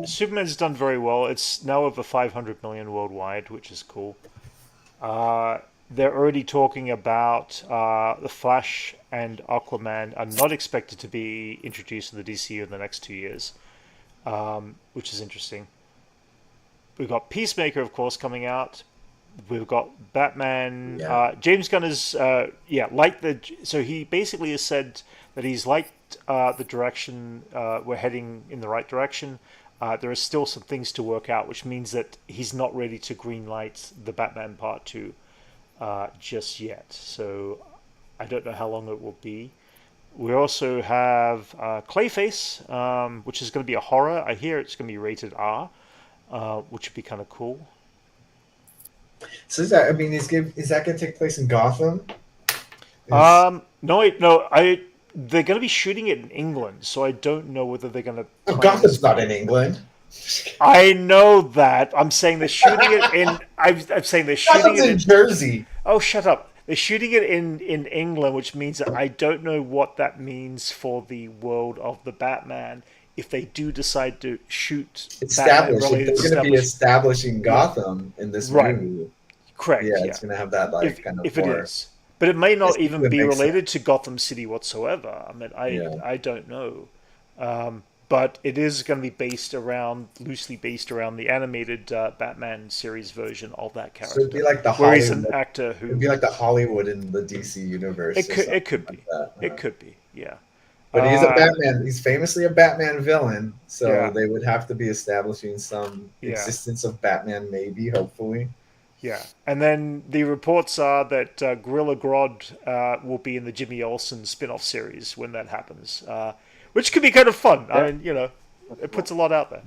A: Superman's done very well. It's now over 500 million worldwide, which is cool. They're already talking about the Flash and Aquaman are not expected to be introduced in the DCU in the next 2 years, which is interesting. We've got Peacemaker, of course, coming out. We've got Batman.
B: Yeah.
A: James Gunn is so he basically has said that he's liked the direction we're heading in the right direction. There are still some things to work out, which means that he's not ready to greenlight the Batman Part 2 just yet. So I don't know how long it will be. We also have Clayface, which is going to be a horror. I hear it's going to be rated R, which would be kind of cool.
B: So is that going to take place in Gotham?
A: No, they're going to be shooting it in England, so I don't know whether they're going to.
B: Oh, Gotham's not in England.
A: I know that. I'm saying they're shooting it in. I'm saying they're shooting it in
B: Jersey.
A: Oh, shut up! They're shooting it in England, which means that I don't know what that means for the world of the Batman. If they do decide to shoot,
B: they're going to be establishing Gotham in this movie.
A: Correct.
B: Yeah, it's going to have that
A: if it is, but it may not even be related to Gotham City whatsoever. I mean, I don't know, but it is going to be loosely based around the animated Batman series version of that character.
B: So it'd be like the
A: where he's an actor who
B: it'd be like the Hollywood in the DC universe.
A: It could be. It could be. Yeah.
B: But he's a Batman. He's famously a Batman villain, so they would have to be establishing some existence of Batman, maybe, hopefully.
A: Yeah, and then the reports are that Gorilla Grodd will be in the Jimmy Olsen spin-off series when that happens, which could be kind of fun. Yeah. I mean, it puts a lot out there.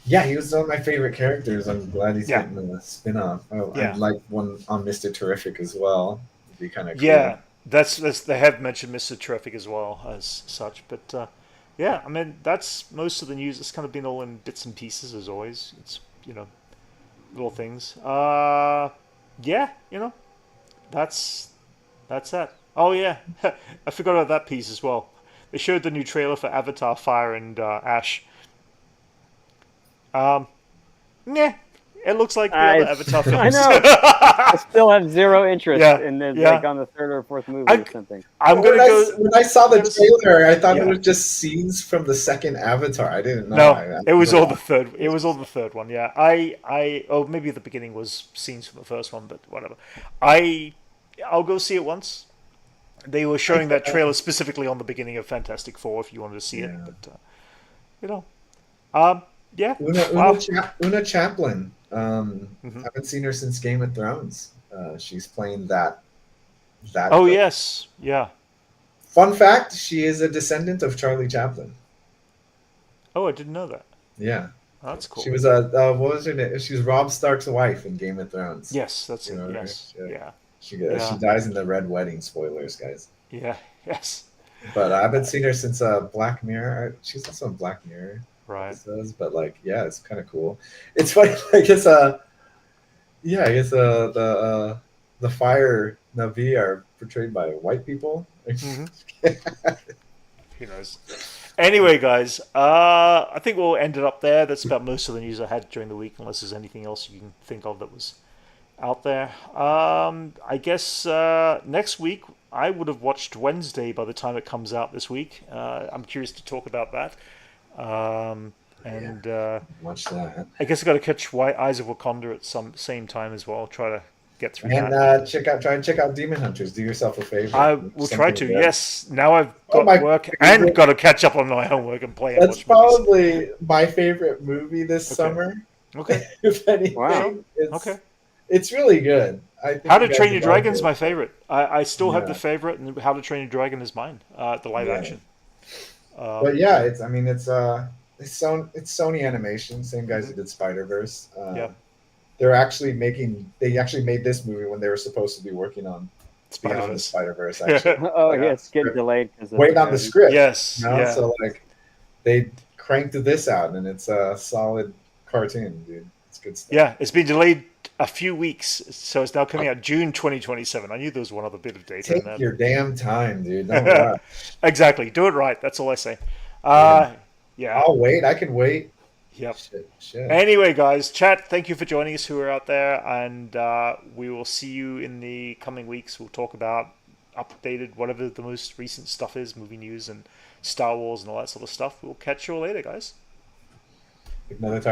B: Yeah, he was one of my favorite characters. I'm glad he's getting a spin-off. I'd like one on Mr. Terrific as well. It'd be kind of cool.
A: Yeah. That's they have mentioned Mr. Terrific as well as such, but I mean that's most of the news. It's kind of been all in bits and pieces as always. It's little things. That's that. Oh yeah, I forgot about that piece as well. They showed the new trailer for Avatar: Fire and Ash. It looks like the other Avatar films.
C: I know. I still have zero interest in the like on the 3rd or 4th movie or something.
B: When I saw the trailer, I thought it was just scenes from the 2nd Avatar. I didn't know.
A: No, it was all the third. It was all the 3rd one. Yeah, maybe the beginning was scenes from the 1st one, but whatever. I'll go see it once. They were showing that trailer specifically on the beginning of Fantastic Four if you wanted to see it, but
B: Una Chaplin. Haven't seen her since Game of Thrones. She's playing that.
A: Oh yes, yeah.
B: Fun fact: she is a descendant of Charlie Chaplin.
A: Oh, I didn't know that.
B: Yeah,
A: that's cool.
B: She was what was her name? She was Robb Stark's wife in Game of Thrones.
A: Yes, that's it. Yes,
B: She dies in the Red Wedding. Spoilers, guys.
A: Yeah. Yes.
B: But I haven't seen her since Black Mirror. She's also in Black Mirror.
A: Right.
B: Episodes, but it's kind of cool. It's funny. I guess the Fire Na'vi are portrayed by white people.
A: Mm-hmm. Who knows? Anyway, guys, I think we'll end it up there. That's about most of the news I had during the week, unless there's anything else you can think of that was out there. I guess next week I would have watched Wednesday by the time it comes out this week. I'm curious to talk about that.
B: Watch that.
A: I guess I got to catch Eyes of Wakanda at some same time as well. Try to get through that.
B: And try and check out Demon Hunters. Do yourself a favor.
A: I will try to. Good. Yes. Now I've got work and got to catch up on my homework and play.
B: That's probably my favorite movie this summer.
A: Okay.
B: If anything,
A: wow.
B: It's really good. I think
A: How
B: you
A: to
B: guys
A: Train Your
B: would like
A: Dragon's
B: it.
A: my favorite. I still have the
B: Yeah,
A: favorite, and How to Train Your Dragon is mine. The live
B: yeah.
A: action.
B: But yeah, it's I mean it's Sony Animation, same guys
A: Mhm.
B: who did Spider-Verse.
A: Yeah.
B: They actually made this movie when they were supposed to be working on Beyond the
A: Spider-Verse.
B: Spider-Verse, actually.
C: Oh
B: Like
C: yeah,
B: on the
C: it's getting
B: script,
C: delayed because of
B: waiting on the
C: the
B: script.
A: Yes. Yeah.
B: So like they cranked this out, and it's a solid cartoon, dude. It's good stuff.
A: Yeah. It's been delayed a few weeks, so it's now coming out June 2027. I knew there was one other bit of data in
B: Take your damn time, dude. Don't
A: there.
B: rush.
A: Exactly. Do it right. That's all I say.
B: Yeah,
A: Yeah.
B: I'll wait. I can wait.
A: Yep.
B: Shit.
A: Anyway, guys, chat, thank you for joining us who are out there, and we will see you in the coming weeks. We'll talk about updated, whatever the most recent stuff is, movie news and Star Wars and all that sort of stuff. We'll catch you all later, guys.
B: Another target.